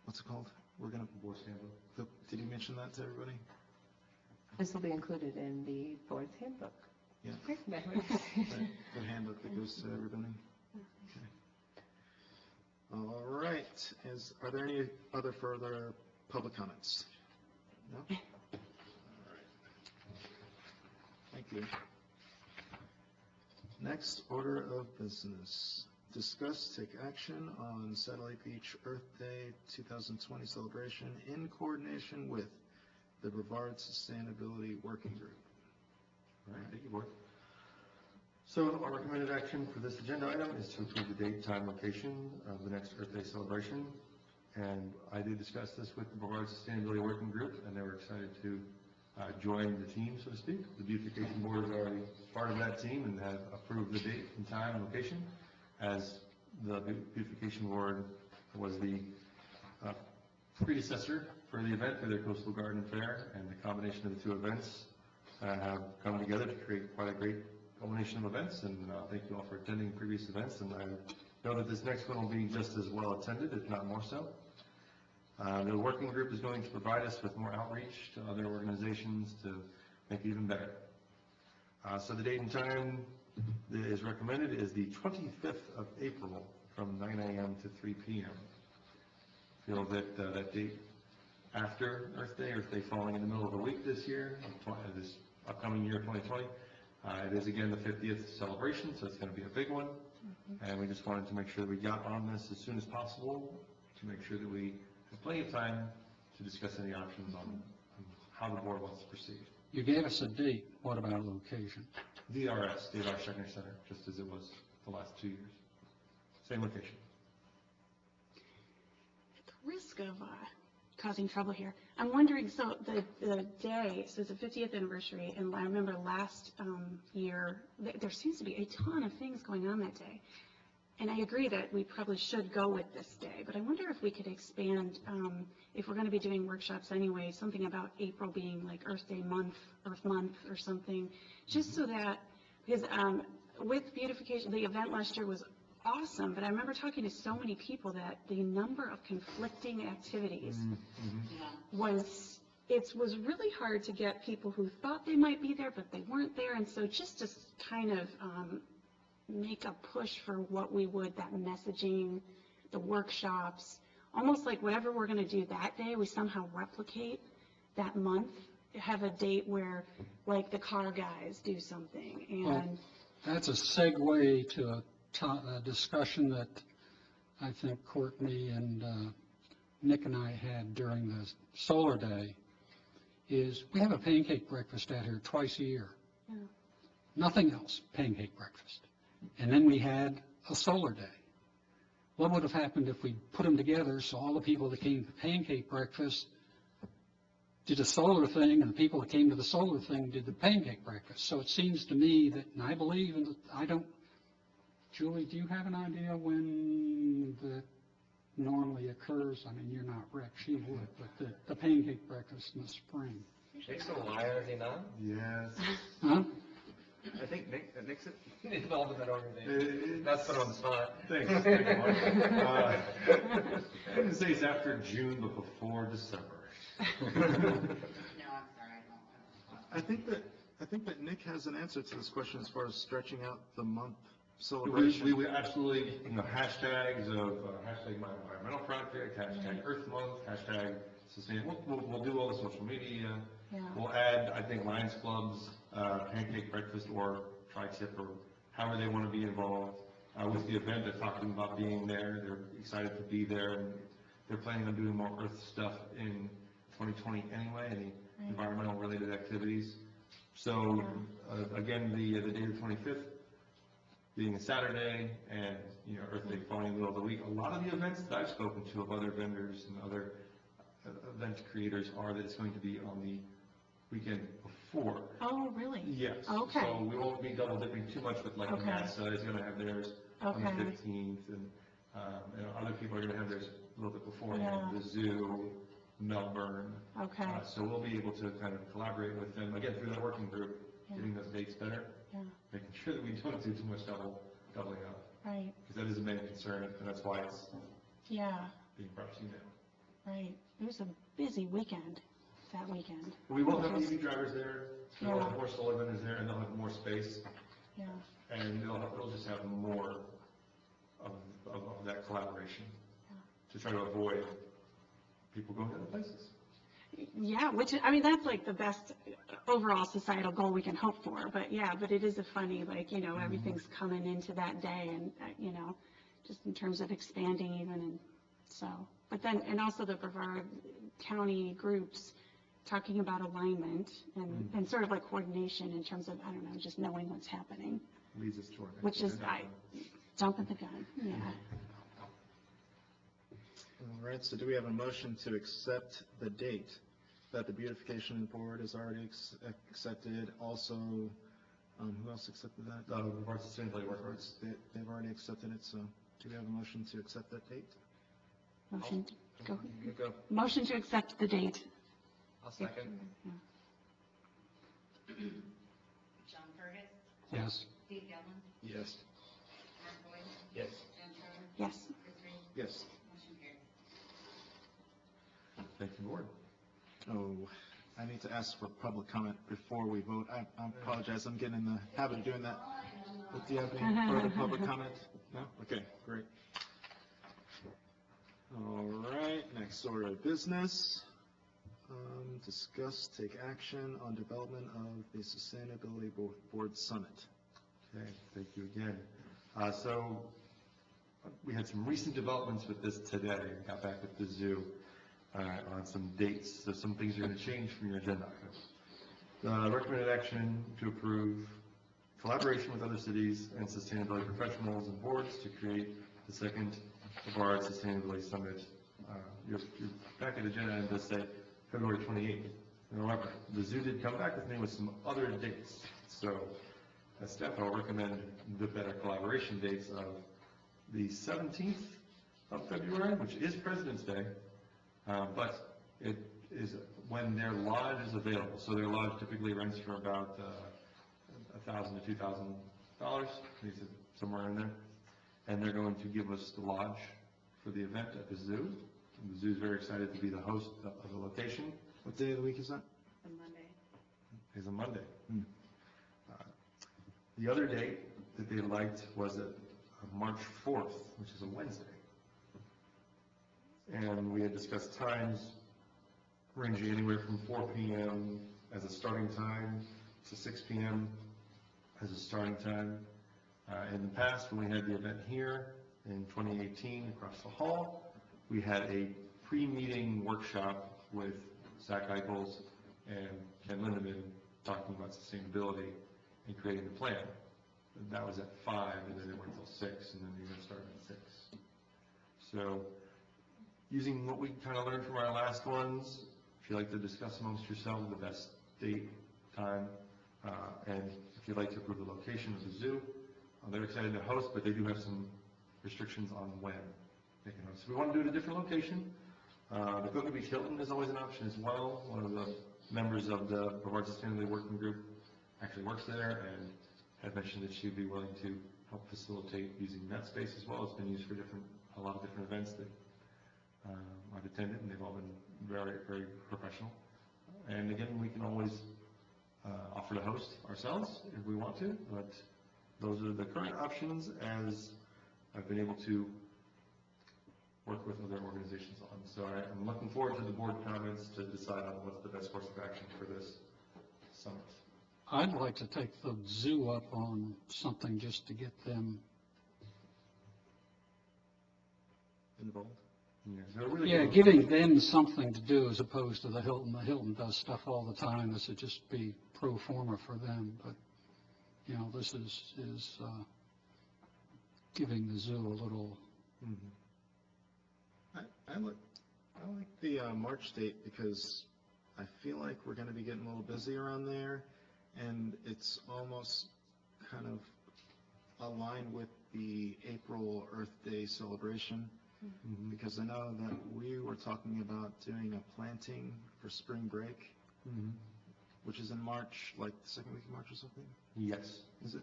what's it called? Board's handbook. Did you mention that to everybody? This will be included in the board's handbook. Yeah. No. The handbook that goes to everybody? Okay. All right. Are there any other further public comments? No? All right. Thank you. Next order of business. Discuss, take action on Satellite Beach Earth Day 2020 celebration in coordination with the Brevard Sustainability Working Group. All right, thank you, Board. So our recommended action for this agenda item is to approve the date, time, location of the next Earth Day celebration. And I did discuss this with the Brevard Sustainability Working Group, and they were excited to join the team, so to speak. The beautification board is already part of that team and have approved the date and time and location, as the beautification board was the predecessor for the event, for their Coastal Garden Fair, and the combination of the two events have come together to create quite a great culmination of events, and thank you all for attending previous events, and I know that this next one will be just as well attended, if not more so. The working group is going to provide us with more outreach to other organizations to make it even better. So the date and time that is recommended is the 25th of April from 9 a.m. to 3 p.m. Feel that that date after Earth Day falling in the middle of the week this year, this upcoming year 2020, it is again the 50th celebration, so it's going to be a big one. And we just wanted to make sure that we got on this as soon as possible to make sure that we have plenty of time to discuss any options on how the board wants to proceed. You gave us a date. What about a location? DRS, Dave R. Schechner Center, just as it was the last 2 years. Same location. At the risk of causing trouble here, I'm wondering, so the day, so it's the 50th anniversary, and I remember last year, there seems to be a ton of things going on that day. And I agree that we probably should go with this day, but I wonder if we could expand, if we're going to be doing workshops anyway, something about April being like Earth Day month, Earth month or something, just so that, because with beautification, the event last year was awesome, but I remember talking to so many people that the number of conflicting activities was it was really hard to get people who thought they might be there, but they weren't there. And so just to kind of make a push for what we would, that messaging, the workshops, almost like whatever we're going to do that day, we somehow replicate that month, have a date where, like, the car guys do something. And That's a segue to a discussion that I think Courtney and Nick and I had during the solar day, is we have a pancake breakfast out here twice a year. Yeah. Nothing else, pancake breakfast. And then we had a solar day. What would have happened if we put them together so all the people that came to pancake breakfast did a solar thing, and the people that came to the solar thing did the pancake breakfast? So it seems to me that, and I believe, and I don't, Julie, do you have an idea when that normally occurs? I mean, you're not Rick, she would, but the pancake breakfast in the spring. Nick's a liar, is he not? Yes. Huh? I think Nick's involved in that organization. That's put on the spot. Thanks. Thank you, Mark. I'm going to say it's after June, but before December. No, I'm sorry, I don't. I think that Nick has an answer to this question as far as stretching out the month We celebration. would absolutely, hashtags of, hashtag my environmental project, hashtag Earth Month, hashtag sustainable, we'll do all the social media. Yeah. We'll add, I think, Lions Club's pancake breakfast or tri-tip or however they want to be involved. With the event, they're talking about being there, they're excited to be there, and they're planning on doing more Earth stuff in 2020 anyway, any environmental related activities. So, again, the day of the 25th, being a Saturday, and, Earth Day falling in the middle of the week, a lot of the events that I've spoken to of other vendors and other event creators are that it's going to be on the weekend before. Oh, really? Yes. Okay. So we won't be double dipping too much with, like, Okay. NASA is going to have theirs on the Okay. 15th, and other people are going to have theirs a little bit beforehand. Yeah. The Zoo, Melbourne. Okay. So we'll be able to kind of collaborate with them, again, through that working group, Yeah. getting those dates better, Yeah, making sure that we don't do too much doubling up, right, because that is a main concern, and that's why it's yeah, being brought to you now. right. It was a busy weekend, that weekend. We will have Which is- EV drivers there, we'll Yeah. have more solar vendors there, and they'll have more space, Yeah, and they'll just have more of that collaboration to try to avoid people going to other places. yeah, which, I mean, that's like the best overall societal goal we can hope for, but yeah, but it is a funny, like, everything's coming into that day and, just in terms of expanding even, and so, but then, and also the Brevard County groups talking about alignment and sort of like coordination in terms of, I don't know, just knowing what's happening, Leads us to our next which is, agenda. jumping the gun, yeah. All right, so do we have a motion to accept the date that the beautification board has already accepted? Also, who else accepted that? The Brevard Sustainability Workers. They've already accepted it, so do we have a motion to accept that date? Motion, go. You go. Motion to accept the date. I'll second. Yeah. John Fergus, Yes. Steve Gilman, Yes. Mark Boyd, Yes. Jen Schroeder, Yes. Chris Reed, Yes. motion carries. Thank you, board. Oh, I need to ask for public comment before we vote. I apologize, I'm getting in the habit of doing that. But do you have any further public comment? No? Okay, great. All right, next order of business. Discuss, take action on development of the Sustainability Board Summit. Okay, thank you again. So we had some recent developments with this today. We got back with the zoo on some dates, so some things are going to change from your agenda items. Recommended action to approve collaboration with other cities and sustainability professionals and boards to create the second Brevard Sustainability Summit. Your packet agenda item does say February 28th. However, the zoo did come back with me with some other dates. So as staff, I'll recommend the better collaboration dates of the 17th of February, which is President's Day, but it is when their lodge is available. So their lodge typically rents for about $1,000 to $2,000, somewhere in there. And they're going to give us the lodge for the event at the zoo. The zoo's very excited to be the host of the location. What day of the week is that? On Monday. It's a Monday. Hmm. The other date that they liked was March 4th, which is a Wednesday. And we had discussed times ranging anywhere from 4 p.m. as a starting time to 6 p.m. as a starting time. In the past, when we had the event here in 2018 across the hall, we had a pre-meeting workshop with Zach Eichels and Ken Lindeman talking about sustainability and creating the plan. That was at 5, and then it went until 6, and then the event started at 6. So, using what we kind of learned from our last ones, if you'd like to discuss amongst yourselves the best date, time, and if you'd like to approve the location of the zoo, they're excited to host, but they do have some restrictions on when they can host. So we want to do it at a different location. The Cookie Beach Hilton is always an option as well. One of the members of the Brevard Sustainability Working Group actually works there and had mentioned that she'd be willing to help facilitate using that space as well. It's been used for a lot of different events that I've attended, and they've all been very, very professional. And again, we can always offer to host ourselves if we want to, but those are the current options as I've been able to work with other organizations on. So I'm looking forward to the board comments to decide on what's the best course of action for this summit. I'd like to take the zoo up on something just to get them, Involved? Yeah, they're really yeah, good. giving them something to do as opposed to the Hilton. The Hilton does stuff all the time. This would just be pro forma for them, but, you know, this is giving the zoo a little. I like the March date because I feel like we're going to be getting a little busy around there, and it's almost kind of aligned with the April Earth Day celebration, because I know that we were talking about doing a planting for spring break, which is in March, like the second week of March or something? Yes. Is it?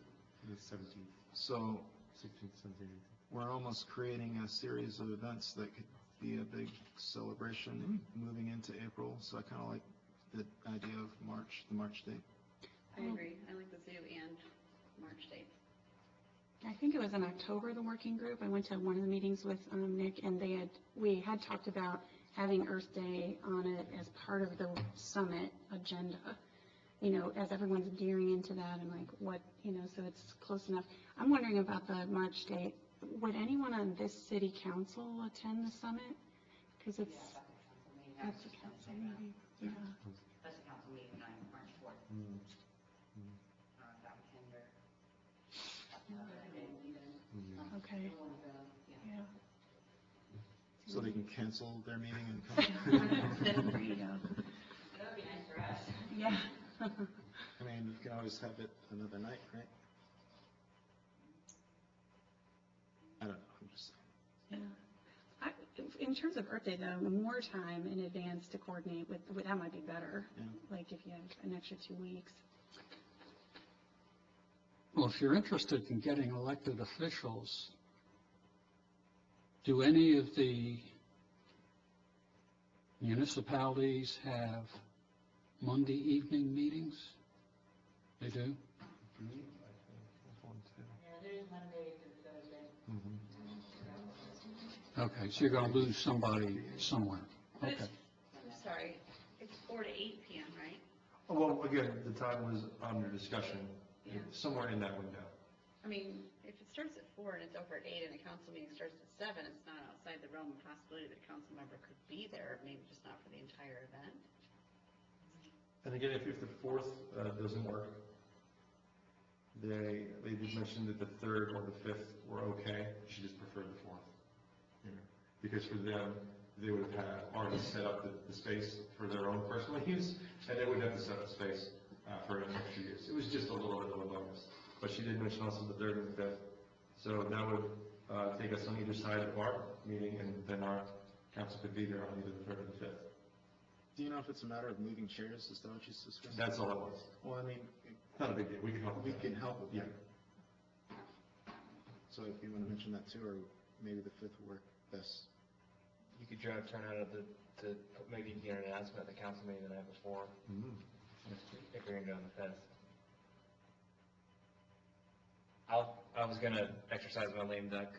The 17th, So 16th, 17th. we're almost creating a series of events that could be a big celebration moving into April, so I kind of like the idea of March, the March date. I agree. I like the zoo and March date. I think it was in October, the working group. I went to one of the meetings with Nick, and we had talked about having Earth Day on it as part of the summit agenda. You know, as everyone's gearing into that and like what, you know, so it's close enough. I'm wondering about the March date. Would anyone on this city council attend the summit? Because it's, that's a council meeting, yeah. That's a council meeting on March 4th. Dr. Kinder. Okay, yeah. So they can cancel their meeting and come. There you go. That would be nice for us. Yeah. I mean, you can always have it another night, right? I don't know, I'm just saying. Yeah. In terms of Earth Day, though, more time in advance to coordinate with that might be better. Yeah. Like if you have an extra 2 weeks. Well, if you're interested in getting elected officials, do any of the municipalities have Monday evening meetings? They do? Yeah, there's Monday through Thursday. Okay, so you're going to lose somebody somewhere. But Okay. I'm sorry, it's 4 to 8 p.m., right? Well, again, the time was under discussion, somewhere in that window. I mean, if it starts at 4 and it's over at 8 and the council meeting starts at 7, it's not outside the realm of possibility that a council member could be there, maybe just not for the entire event. And again, if the 4th doesn't work, they did mention that the 3rd or the 5th were okay. She just preferred the 4th. You know, because for them, they would have already set up the space for their own personal use, and they would have to set up the space for an extra use. It was just a little bit of a bonus. But she did mention also the 3rd and the 5th. So that would take us on either side of our meeting, and then our council could be there on either the 3rd or the 5th. Do you know if it's a matter of moving chairs? Is that what you discussed? That's all it was. Well, I mean, Not a big deal. We can help. we can help with Yeah. that. So if you want to mention that too, or maybe the 5th will work best. you could drive turnout at maybe you can get an announcement at the council meeting the night before, if you're gonna go on the 5th. I was gonna exercise my lame duck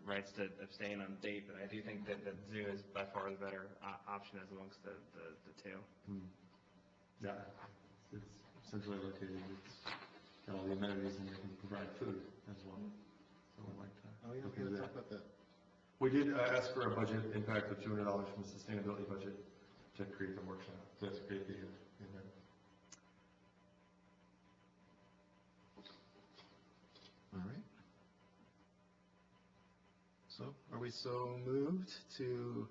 rights to abstain on the date, but I do think that the zoo is by far the better option as amongst the two. Yeah, it's centrally located, it's got all the amenities and they can provide food as well. So we'd like to. Oh, yeah, look we into gotta talk about that. We did ask for a budget impact of $200 from the sustainability budget to create the workshop, to create the event. All right. So, are we so moved to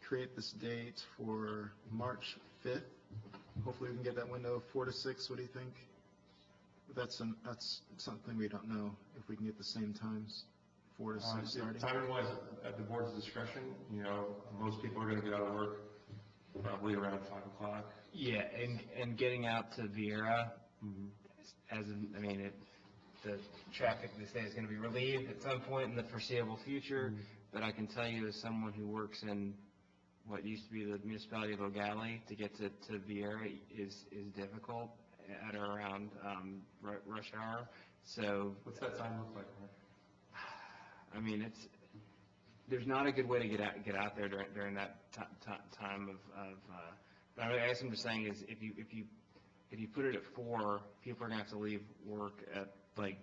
create this date for March 5th? Hopefully we can get that window of 4 to 6, what do you think? That's something we don't know, if we can get the same times, 4 to 6 starting. Timing-wise, at the board's discretion, most people are gonna get out of work probably around 5 o'clock. Yeah, and getting out to Vieira, the traffic in the state is going to be relieved at some point in the foreseeable future, but I can tell you as someone who works in what used to be the municipality of O'Galley, to get to Vieira is difficult at or around rush hour. So what's that time look like, Mark? There's not a good way to get out there during that time of but I guess I'm just saying is if you put it at 4, people are gonna have to leave work at like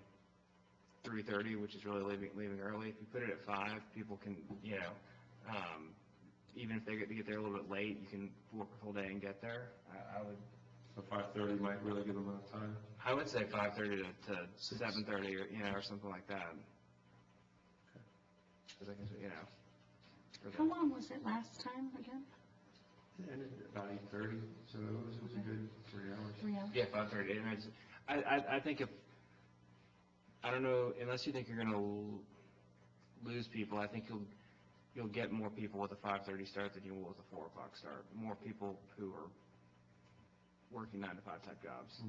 3:30, which is really leaving early. If you put it at 5, people can, even if they get there a little bit late, you can work the whole day and get there. I would. So 5:30 might really give them enough time. I would say 5:30 to 7:30, or something like that. Because I can, How long was it last time again? It ended about 8:30, so it was a good 3 hours. 3 hours? Yeah, 5:30. And I think I don't know, unless you think you're going to lose people, I think you'll get more people with a 5:30 start than you will with a 4 o'clock start. More people who are working 9 to 5 type jobs.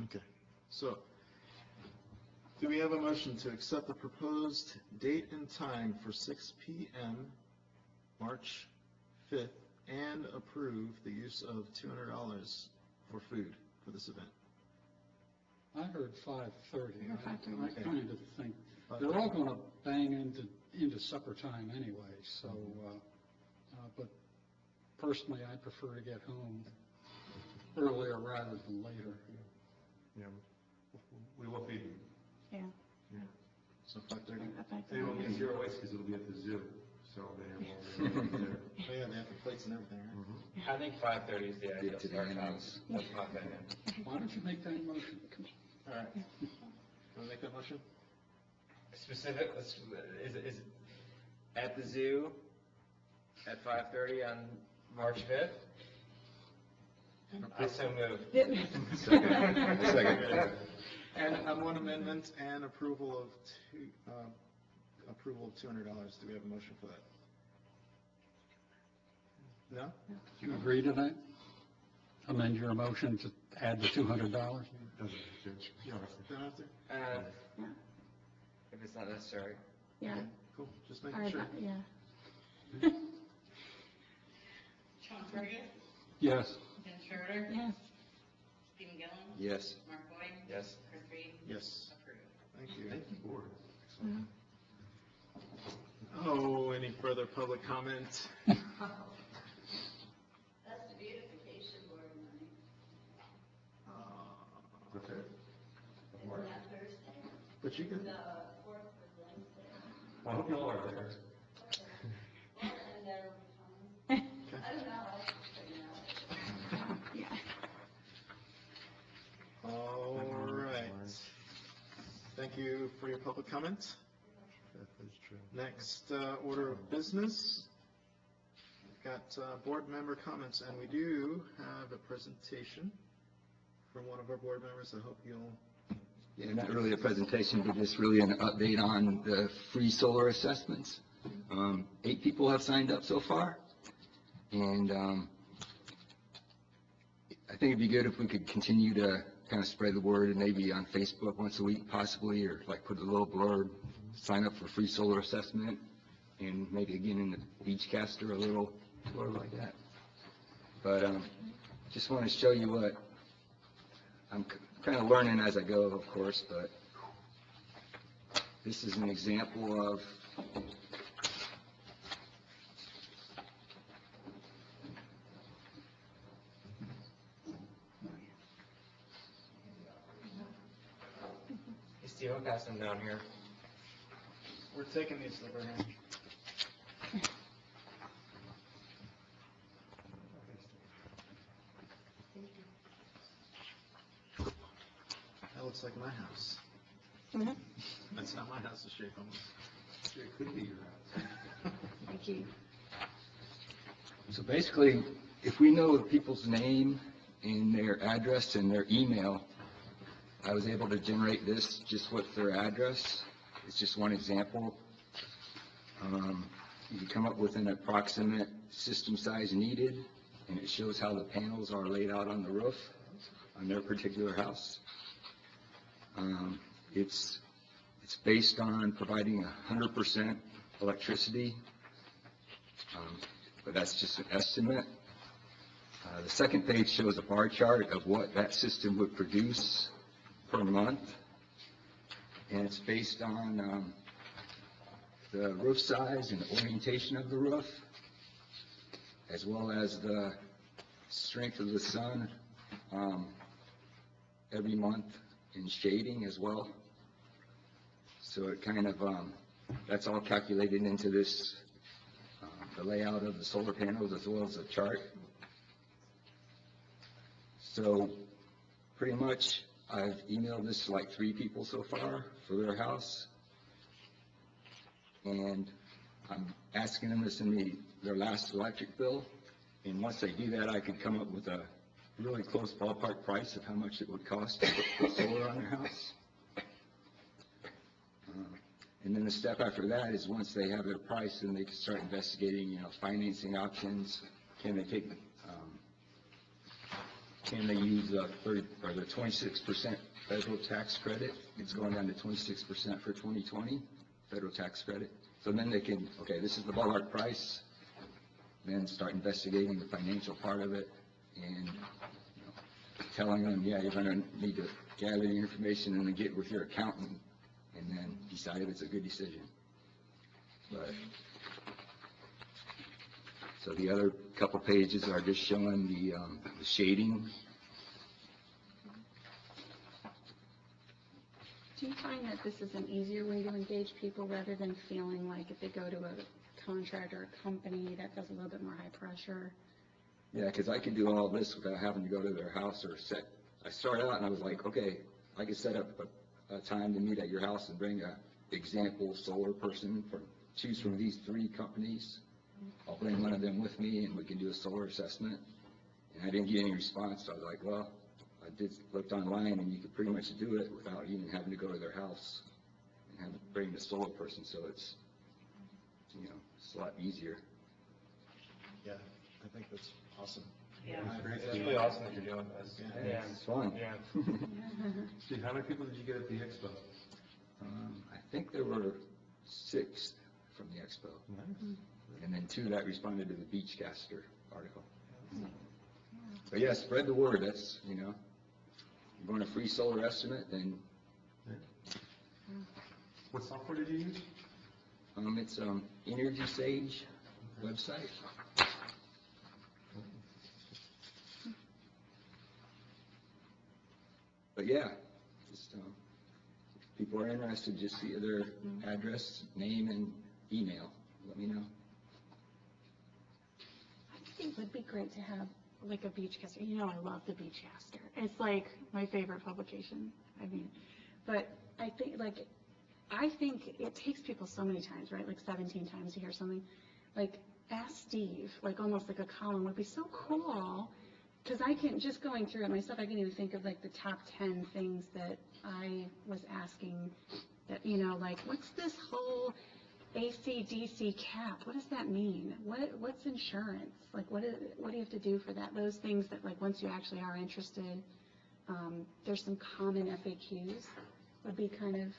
Okay, so do we have a motion to accept the proposed date and time for 6 p.m. March 5th and approve the use of $200 for food for this event? I heard 5:30. I heard 5:30. I kind of think, they're all going to bang into supper time anyway, so, but personally, I prefer to get home earlier rather than later. Yeah, we will feed them. Yeah. So 5:30? They won't get 0 waste because it'll be at the zoo, so they won't be there. Oh, yeah, they have the plates and everything, right? I think 5:30 is the ideal to the start time. animals. That's my opinion. Why don't you make that motion? Come on. All right. Want to make that motion? Specific, is it at the zoo at 5:30 on March 5th? I so moved. Second. And one amendment and approval of $200. Do we have a motion for that? No? Do you agree to that? Amend your motion to add the $200? You don't have to. Don't have to? If it's not necessary. Yeah. Cool, just All making right, sure. yeah. Sean Fergus, Yes. Jen Schroeder, Yes. Stephen Gillen, Yes. Mark Boyd, Yes. Chris Reed, Yes, approved. thank you. Thank you, board. Oh, any further public comment? That's the beautification board money. Okay. Isn't that Thursday? But you can, The 4th was Wednesday. Well, I hope you all are there. Well, and there will be time. I don't know, I'll have to figure it out. Yeah. all right. Thank you for your public comment. That is true. Next, order of business. We've got board member comments, and we do have a presentation from one of our board members. I hope you'll. Yeah, not really a presentation, but just really an update on the free solar assessments. 8 people have signed up so far, and I think it'd be good if we could continue to kind of spread the word, and maybe on Facebook once a week possibly, or like put a little blurb sign up for free solar assessment, and maybe again in the Beachcaster a little sort of like that. But just want to show you what I'm kind of learning as I go, of course, but this is an example of Hey, Steve, I'll pass them down here. We're taking these over here. That looks like my house. Mhm. That's not my house, the shape almost. It could be your house. Thank you. So basically, if we know people's name and their address and their email, I was able to generate this just with their address. It's just one example. You can come up with an approximate system size needed, and it shows how the panels are laid out on the roof on their particular house. It's based on providing 100% electricity, but that's just an estimate. The second page shows a bar chart of what that system would produce per month, and it's based on the roof size and the orientation of the roof, as well as the strength of the sun every month in shading as well. So it kind of, that's all calculated into this, the layout of the solar panels as well as the chart. So pretty much I've emailed this to like 3 people so far for their house. And I'm asking them to send me their last electric bill. And once they do that, I can come up with a really close ballpark price of how much it would cost to put solar on their house. And then the step after that is once they have their price, then they can start investigating, financing options. Can they take, can they use the 26% federal tax credit? It's going down to 26% for 2020, federal tax credit. So then they can, okay, this is the ballpark price, then start investigating the financial part of it and telling them, yeah, you're going to need to gather the information and then get with your accountant and then decide if it's a good decision. But so the other couple pages are just showing the shading. Do you find that this is an easier way to engage people rather than feeling like if they go to a contractor or a company that does a little bit more high pressure? Yeah, because I could do all this without having to go to their house or set. I started out and I was like, okay, I could set up a time to meet at your house and bring a example solar person choose from these 3 companies. I'll bring one of them with me and we can do a solar assessment. And I didn't get any response, so I was like, well, I looked online and you could pretty much do it without even having to go to their house and have to bring the solar person, so it's, it's a lot easier. Yeah, I think that's awesome. Yeah. It's really awesome that you're doing this. Yeah. It's fun. Yeah. Steve, how many people did you get at the expo? I think there were 6 from the expo. And then 2 that responded to the Beachcaster article. But yeah, spread the word. That's, you want a free solar estimate, then What software did you use? it's Energy Sage website. But yeah, just if people are interested, just see their address, name, and email. Let me know. I think it would be great to have like a Beachcaster. I love the Beachcaster. It's like my favorite publication. But I think it takes people so many times, right? Like 17 times to hear something. Like Ask Steve, like almost like a column would be so cool. Because I can, just going through it myself, I can even think of like the top 10 things that I was asking that, like what's this whole AC/DC cap? What does that mean? What's insurance? Like what do you have to do for that? Those things that like once you actually are interested, there's some common FAQs would be kind of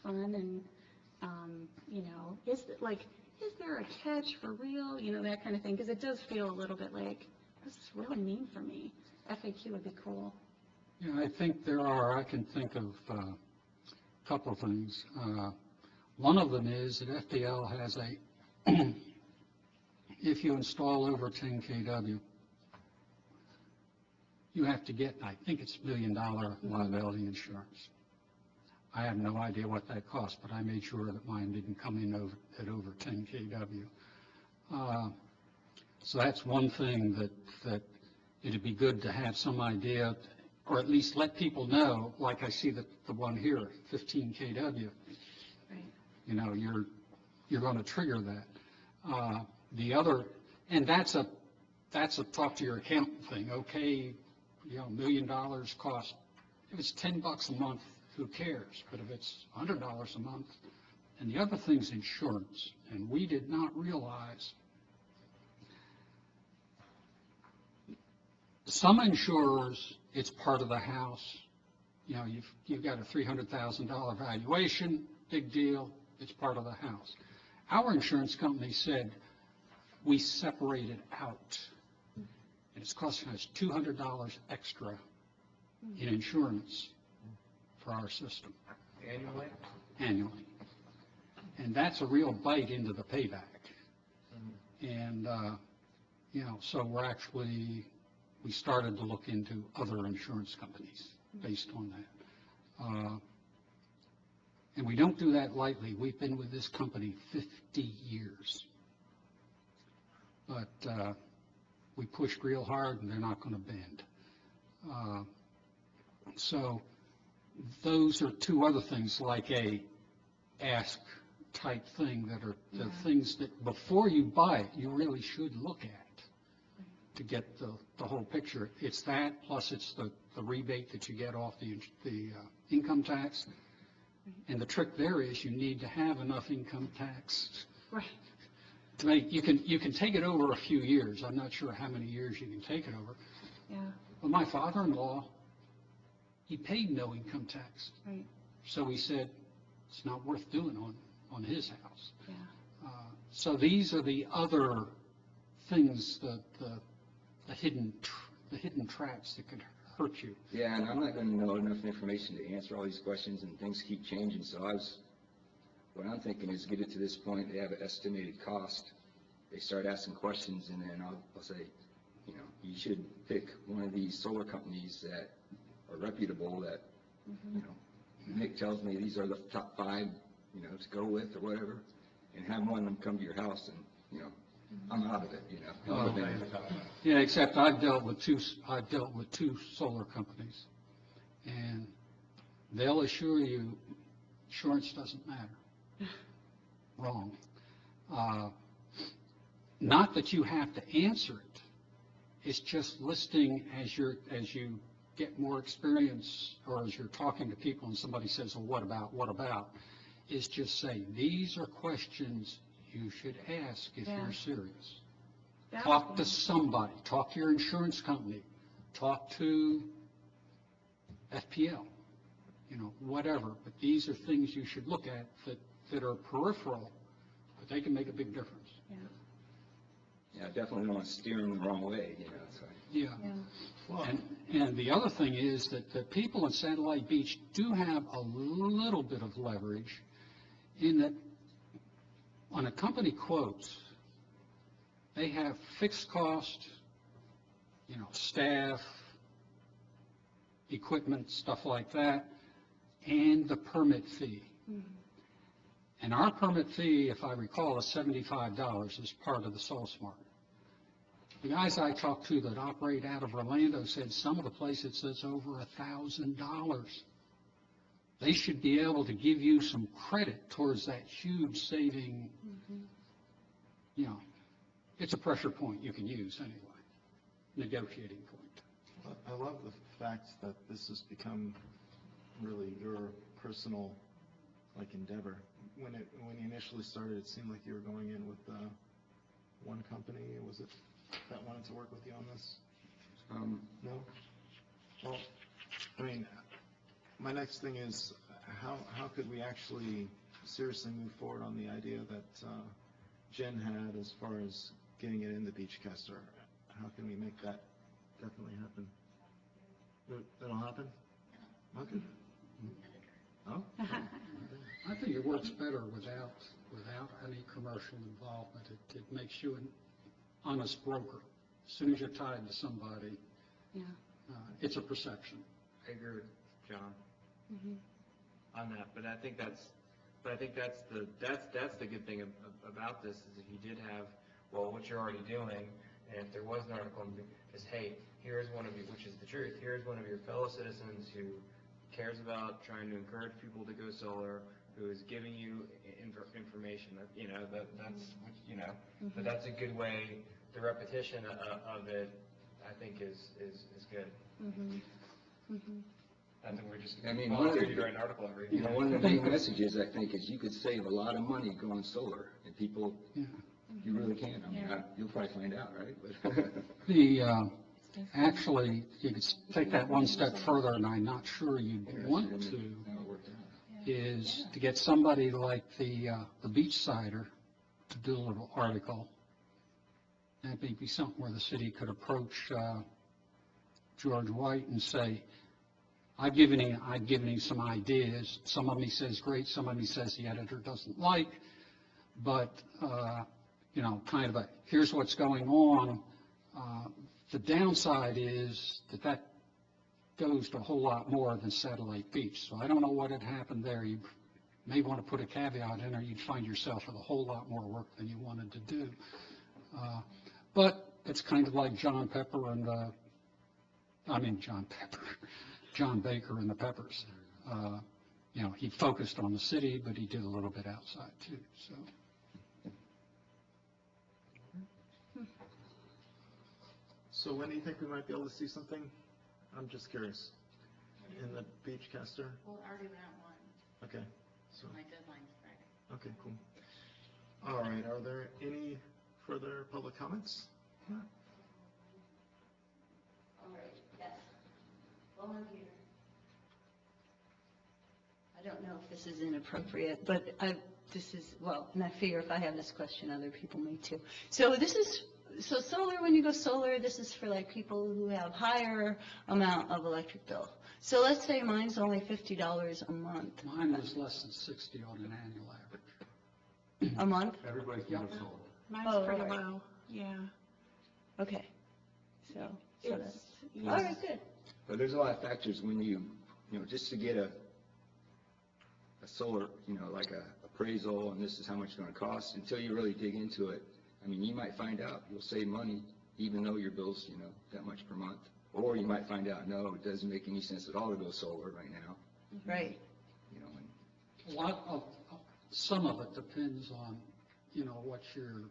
fun. And You know, is there a catch for real? You know, that kind of thing, because it does feel a little bit like, what does this really mean for me? FAQ would be cool. Yeah, I think I can think of a couple of things. One of them is that FPL has if you install over 10 kW, you have to get, I think it's $1 million liability insurance. I have no idea what that costs, but I made sure that mine didn't come in at over 10 kW. So that's one thing that it'd be good to have some idea, or at least let people know, like I see the one here, 15 kW. Right. You know, you're going to trigger that. The other, and that's a talk to your accountant thing. Okay, you know, $1 million cost. If it's $10 a month, who cares? But if it's $100 a month, and the other thing's insurance, and we did not realize some insurers, it's part of the house. You know, you've got a $300,000 valuation, big deal, it's part of the house. Our insurance company said we separate it out, and it's costing us $200 extra in insurance for our system. Annually? Annually. And that's a real bite into the payback. And, you know, so we started to look into other insurance companies based on that. And we don't do that lightly. We've been with this company 50 years. But we pushed real hard, and they're not going to bend. So those are two other things, like a ask type thing, that are the things that before you buy it, you really should look at to get the whole picture. It's that, plus it's the rebate that you get off the income tax. And the trick there is you need to have enough income tax. Right. To make, you can take it over a few years. I'm not sure how many years you can take it over. Yeah. But my father-in-law, he paid no income tax. Right. So he said, it's not worth doing on his house. Yeah. So these are the other things, the hidden traps that could hurt you. Yeah, and I'm not going to know enough information to answer all these questions, and things keep changing. So what I'm thinking is get it to this point, they have an estimated cost. They start asking questions, and then I'll say, you know, you should pick one of these solar companies that are reputable, that, you know, Nick tells me these are the top 5, you know, to go with or whatever, and have one of them come to your house, and, you know, I'm out of it, you know. Yeah, except I've dealt with two solar companies, and they'll assure you insurance doesn't matter. Wrong. Not that you have to answer it. It's just listing as you get more experience, or as you're talking to people and somebody says, well, what about, is just say, these are questions you should ask if you're serious. Talk to somebody, talk to your insurance company, talk to FPL, you know, whatever. But these are things you should look at that are peripheral, but they can make a big difference. Yeah, I definitely don't want to steer them the wrong way, you know. So. Yeah. Well, And the other thing is that the people in Satellite Beach do have a little bit of leverage in that when a company quotes, they have fixed cost, you know, staff, equipment, stuff like that, and the permit fee. And our permit fee, if I recall, is $75 as part of the SoulSmart. The guys I talked to that operate out of Orlando said some of the places it's over $1,000. They should be able to give you some credit towards that huge saving. You know, it's a pressure point you can use anyway, negotiating point. I love the fact that this has become really your personal, like, endeavor. When you initially started, it seemed like you were going in with one company. Was it that wanted to work with you on this? No? Well, I mean, my next thing is, how could we actually seriously move forward on the idea that Jen had as far as getting it in the Beachcaster. How can we make that definitely happen? That'll happen? Okay. Oh? I think it works better without any commercial involvement. It makes you an honest broker. As soon as you're tied to somebody, Yeah. It's a perception. I agree with John Mhm. on that, but I think that's the good thing about this, is if you did have, well, what you're already doing, and if there was an article, is, hey, here's one of you, which is the truth, here's one of your fellow citizens who cares about trying to encourage people to go solar, who is giving you information, that, but that's a good way. The repetition of it, I think, is good. Mhm. Mhm. I think we're just I mean, volunteering to write an article every You know, one of the main messages, I think, is you could save a lot of money going solar, and people, Yeah. you really can. I mean, you'll probably find out, right? But Actually, you could take that one step further, and I'm not sure you'd want to, how it worked out. is to get somebody like the Beachsider to do a little article. That may be something where the city could approach George White and say, I've given him some ideas. Some of them he says great, some of them he says the editor doesn't like, but, kind of here's what's going on. The downside is that goes to a whole lot more than Satellite Beach. So I don't know what had happened there. You may want to put a caveat in, or you'd find yourself with a whole lot more work than you wanted to do. But it's kind of like John Baker and the Peppers. He focused on the city, but he did a little bit outside too, so. So when do you think we might be able to see something? I'm just curious. In the Beachcaster? Well, I already went out one, Okay, so, my deadline's Friday. okay, cool. All right, are there any further public comments? All right, yes. Volunteer. I don't know if this is inappropriate, but and I figure if I have this question, other people may too. So solar, when you go solar, this is for like people who have higher amount of electric bill. So let's say mine's only $50 a month. Mine was less than 60 on an annual average. A month? Everybody's going to solar. Mine's pretty all right. low, yeah. Okay. So that's, Yes. all right, good. But there's a lot of factors when just to get a solar, like a appraisal, and this is how much it's going to cost, until you really dig into it. I mean, you might find out you'll save money even though your bill's, that much per month. Or you might find out, no, it doesn't make any sense at all to go solar right now. Right. Some of it depends on, what your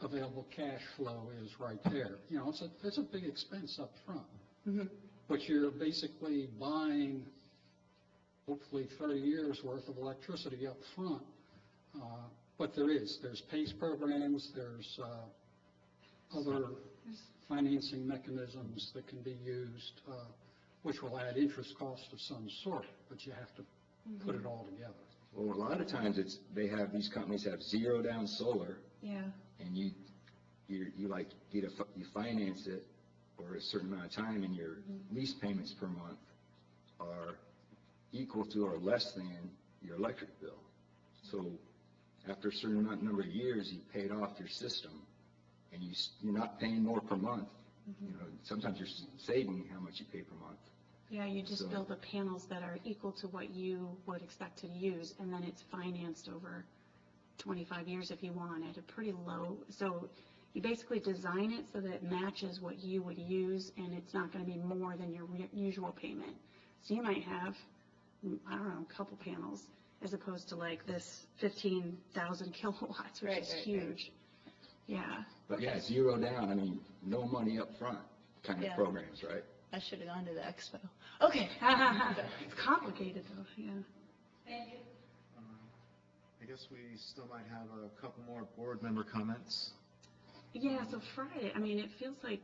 available cash flow is right there. It's a big expense up front. Mm-hmm. But you're basically buying, hopefully 30 years worth of electricity up front. But there's PACE programs, there's other financing mechanisms that can be used, which will add interest cost of some sort, but you have to put it all together. Well, a lot of times these companies have zero down solar, Yeah. and you finance it for a certain amount of time, and your lease payments per month are equal to or less than your electric bill. So after a certain number of years, you paid off your system, and you're not paying more per month. Sometimes you're saving how much you pay per month. Yeah, you just build the panels that are equal to what you would expect to use, and then it's financed over 25 years if you want at a pretty low. So you basically design it so that it matches what you would use, and it's not going to be more than your usual payment. So you might have, a couple panels, as opposed to like this 15,000 kilowatts, which is huge. Right. Yeah. But yeah, zero down, no money up front kind of programs, right? I should have gone to the expo. Okay. It's complicated though, yeah. Thank you. I guess we still might have a couple more board member comments. Yeah, so Friday, it feels like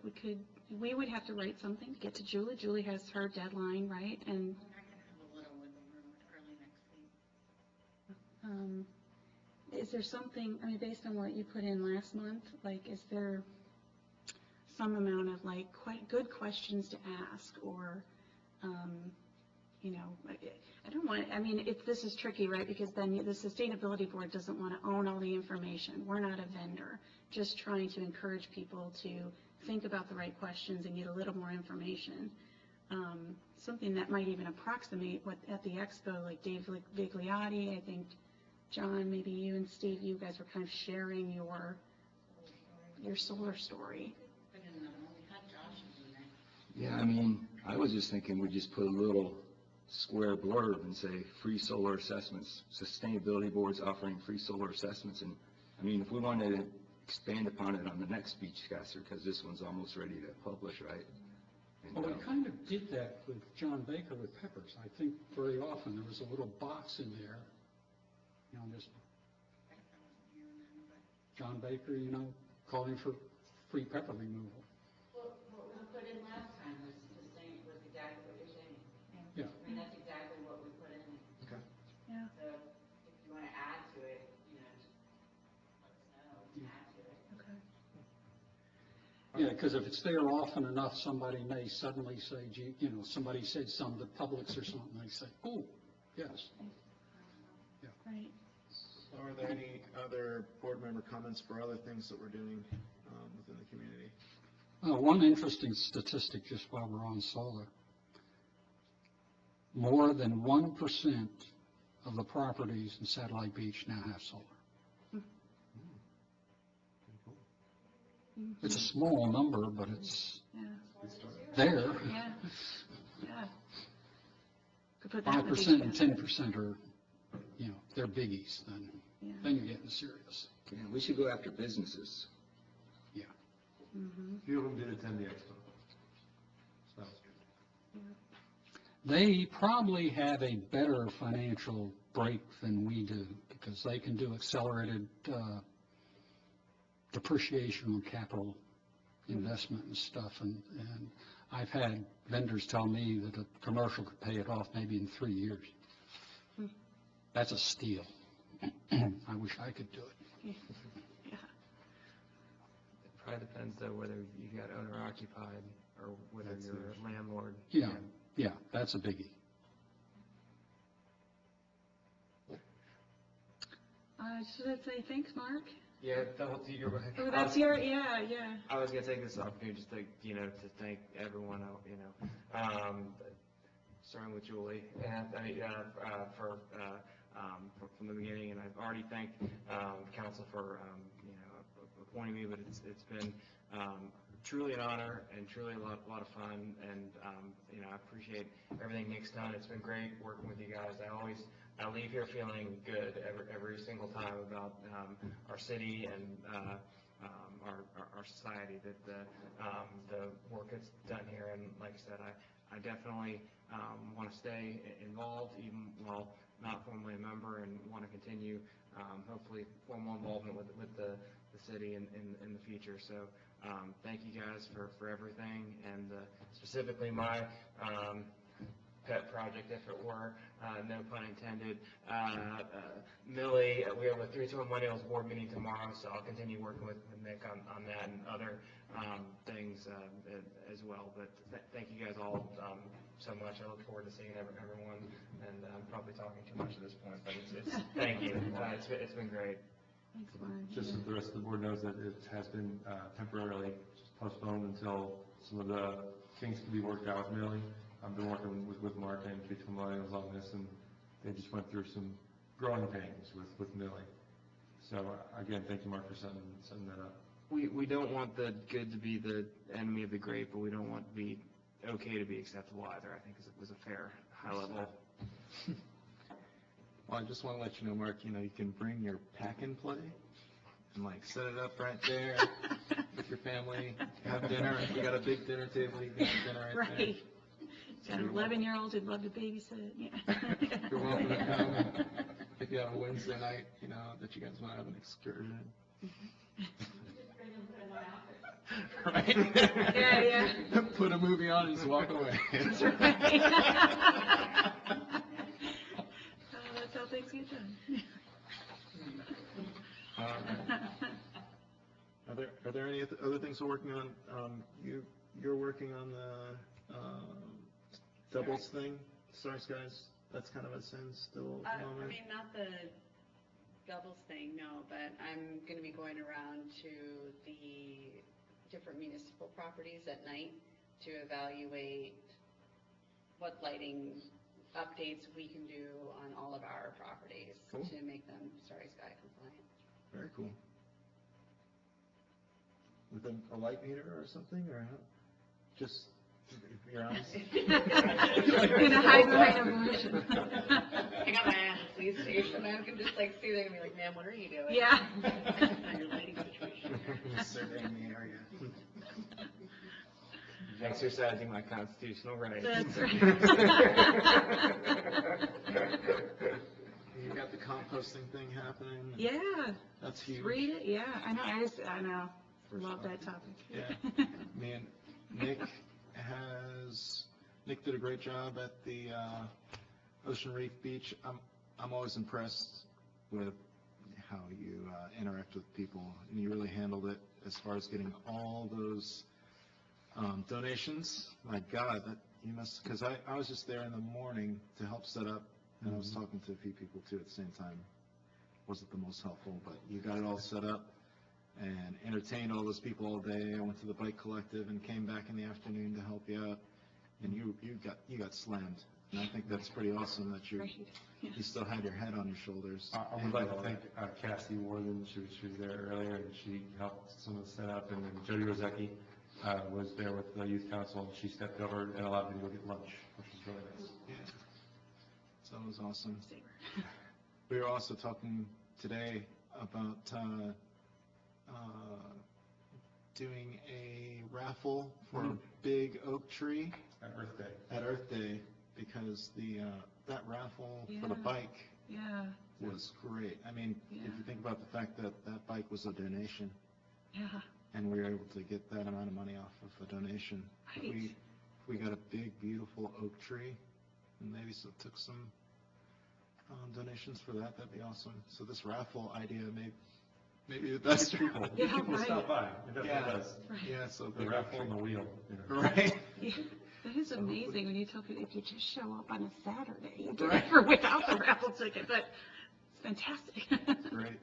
we would have to write something to get to Julie. Julie has her deadline, right? And I can have a little wiggle room early next week. Is there something, I mean, based on what you put in last month, like, is there some amount of, like, quite good questions to ask, or, you know, I don't want, I mean, this is tricky, right, because then the Sustainability Board doesn't want to own all the information. We're not a vendor, just trying to encourage people to think about the right questions and get a little more information. Something that might even approximate what at the expo, like Dave Vigliotti, I think, John, maybe you and Steve, you guys were kind of sharing your solar story. Put in another one, we had Josh's in there. Yeah, I mean, I was just thinking we just put a little square blurb and say free solar assessments, Sustainability Board's offering free solar assessments. And I mean, if we wanted to expand upon it on the next Beachcaster, because this one's almost ready to publish, right? And, Well, we kind of did that with John Baker with Peppers. I think very often there was a little box in there, you know, just John Baker, you know, calling for free pepper removal. What we put in last time was the same, was exactly what you're saying. Yeah. I mean, that's exactly what we put in. Okay. Yeah. So if you want to add to it, you know, just let us know, we can add to it. Okay. Yeah, because if it's there often enough, somebody may suddenly say, gee, you know, somebody said something to Publix or something, they say, oh, yes. Right. So are there any other board member comments for other things that we're doing within the community? One interesting statistic, just while we're on solar. More than 1% of the properties in Satellite Beach now have solar. It's a small number, but it's there. Yeah. Yeah. Could put that in the 5% and Beachcaster. 10% are, you know, they're biggies, then you're getting serious. yeah, we should go after businesses. Yeah. A few of them did attend the expo. So that was good. They probably have a better financial break than we do, because they can do accelerated depreciation on capital investment and stuff, and I've had vendors tell me that a commercial could pay it off maybe in 3 years. That's a steal. I wish I could do it. Yeah. It probably depends though whether you got owner occupied or whether you're a landlord. Yeah, that's a biggie. Should I say thanks, Mark? Yeah, double to your. Oh, that's your, yeah, yeah. I was gonna take this opportunity just to, you know, to thank everyone, you know, starting with Julie, and from the beginning, and I've already thanked council for, you know, appointing me, but it's been truly an honor and truly a lot of fun, and you know, I appreciate everything Nick's done. It's been great working with you guys. I leave here feeling good every single time about our city and our society, that the work that's done here. And like I said, I definitely want to stay involved, even while not formally a member, and want to continue hopefully formal involvement with the city in the future. So thank you guys for everything, and specifically my pet project, if it were, no pun intended. Millie, we have a 321 Millennials board meeting tomorrow, so I'll continue working with Nick on that and other things as well. But thank you guys all so much. I look forward to seeing everyone, and I'm probably talking too much at this point, but it's thank you. It's been great. Thanks, Mark. Just so the rest of the board knows that it has been temporarily postponed until some of the things can be worked out with Millie. I've been working with Mark and between Millennials on this, and they just went through some growing pains with Millie. So again, thank you, Mark, for setting that up. We don't want the good to be the enemy of the great, but we don't want to be okay to be acceptable either, I think was a fair, high level. Well, I just want to let you know, Mark, you know, you can bring your pack and play and like set it up right there with your family, have dinner. If you got a big dinner table, you can have dinner right there. Right. Got an 11-year-old who'd love to babysit, yeah. You're welcome to come. If you have a Wednesday night, you know, that you guys want to have an excursion. Right? Yeah, yeah. Put a movie on and just walk away. That's right. That's how things get done. Are there any other things we're working on? You're working on the doubles thing, Starry Skies. That's kind of a sin still at the I moment. mean, not the doubles thing, no, but I'm gonna be going around to the different municipal properties at night to evaluate what lighting updates we can do on all of our properties Cool. to make them Starry Sky compliant. Very cool. With a light meter or something, or how? Just, if you're honest. Gonna hide behind a bush. I got my eye on the police station, I can just like see them and be like, ma'am, what are you doing? Yeah. On your lighting situation. Surveying the area. Exercising my constitutional rights. That's right. You got the composting thing happening. Yeah, That's huge. read it, yeah, I know, love that topic. Yeah. Man, Nick did a great job at the Ocean Reef Beach. I'm always impressed with how you interact with people, and you really handled it as far as getting all those donations. My God, that you must, because I was just there in the morning to help set up, and I was talking to a few people too at the same time. Wasn't the most helpful, but you got it all set up and entertained all those people all day. I went to the bike collective and came back in the afternoon to help you out, and you got slammed. And I think that's pretty awesome that you still had your head on your shoulders. I would like to thank Cassie Warden. She was there earlier, and she helped some of the setup. And then Jody Rozecki was there with the youth council, and she stepped over and allowed me to go get lunch, which was really nice. Yeah. So it was awesome. We were also talking today about doing a raffle for a big oak tree At Earth Day. at Earth Day, because that raffle for the bike Yeah, was great. I mean, if you think about the fact that that bike was a donation, yeah, and we were able to get that amount of money off of a donation. Right. If we got a big, beautiful oak tree, and maybe took some donations for that, that'd be awesome. So this raffle idea may be the best. People stop by. It definitely does. Yeah, so The raffle and the wheel. Right. yeah. That is amazing when you tell people if you just show up on a Saturday, you get Right. it for without the raffle ticket, but it's fantastic. Great.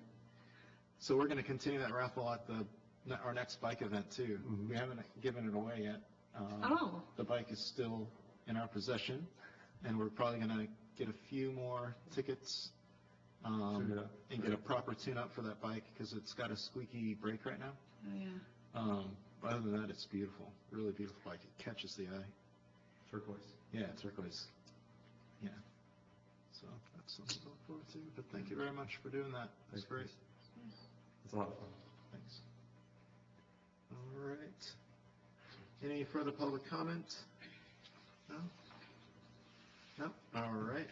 So we're going to continue that raffle at our next bike event too. Mhm. We haven't given it away yet. Oh. The bike is still in our possession, and we're probably going to get a few more tickets Tune it up. and get a proper tune-up for that bike, because it's got a squeaky brake right now. Oh, yeah. Other than that, it's beautiful, really beautiful bike. It catches the eye. Turquoise. Yeah, turquoise. Yeah. So that's something to look forward to. But thank you very much for doing that. That's great. It's a lot of fun. Thanks. All right. Any further public comment? No? No? All right.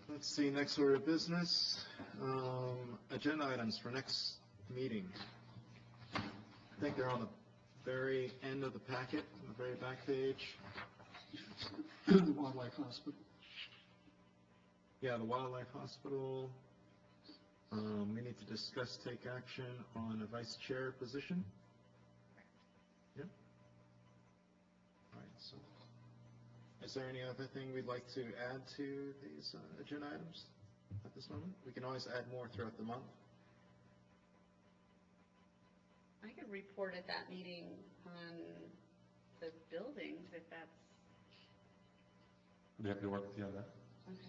Let's see, next order of business. Agenda items for next meeting. I think they're on the very end of the packet, on the very back page. The Wildlife Hospital. Yeah, the Wildlife Hospital. We need to discuss, take action on a vice chair position. Yep. All right, so is there any other thing we'd like to add to these agenda items at this moment? We can always add more throughout the month. I could report at that meeting on the buildings, if that's, I'd be happy to work with you on that. okay.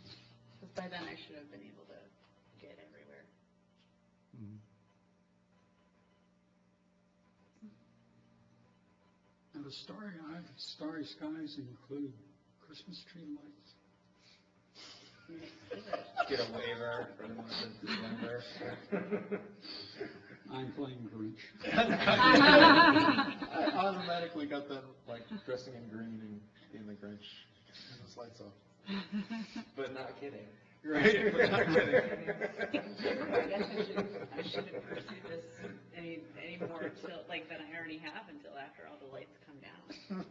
Because by then I should have been able to get everywhere. And the starry skies include Christmas tree lights. Get a waiver for the month of December. I'm playing Grinch. I automatically got that, like, dressing in green and being the Grinch, and those lights off. But not kidding. Right, but not kidding. I guess I shouldn't pursue this any more until, like, than I already have until after all the lights come down.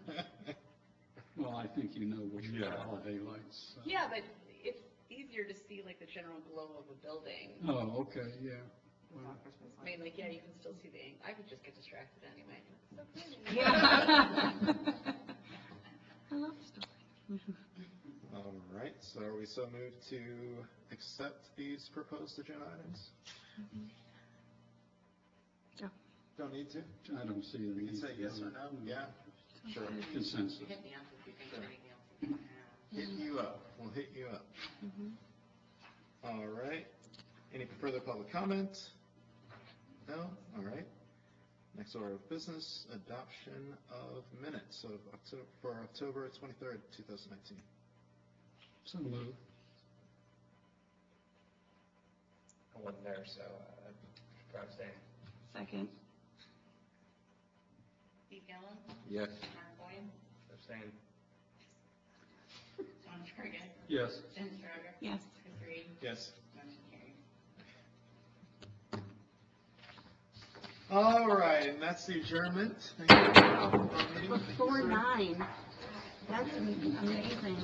Well, I think you know which Yeah. holiday lights. Yeah, but it's easier to see like the general glow of a building. Oh, okay, yeah. without Christmas I mean, lights. like, yeah, you can still see the ink. I would just get distracted anyway. It's so pretty. Yeah. I love stuff. All right, so are we so moved to accept these proposed agenda items? Yeah. Don't need to? I don't see You any. can say yes or no, yeah, sure. Consensus. Hit me up if you think of anything else you want to add. Hit you up, we'll hit you up. All right, any further public comment? No, all right. Next order of business, adoption of minutes of October, for October 23rd, 2019. So move. I wasn't there, so I'm staying. Second. Steve Gillen, Yes. Mark Boyd, Abstain. John Triggett, Yes. Jen Schroeder, Yes. Chris Reed, Yes. motion carried. All right, and that's the adjournment. Thank you. Before 9. That's amazing.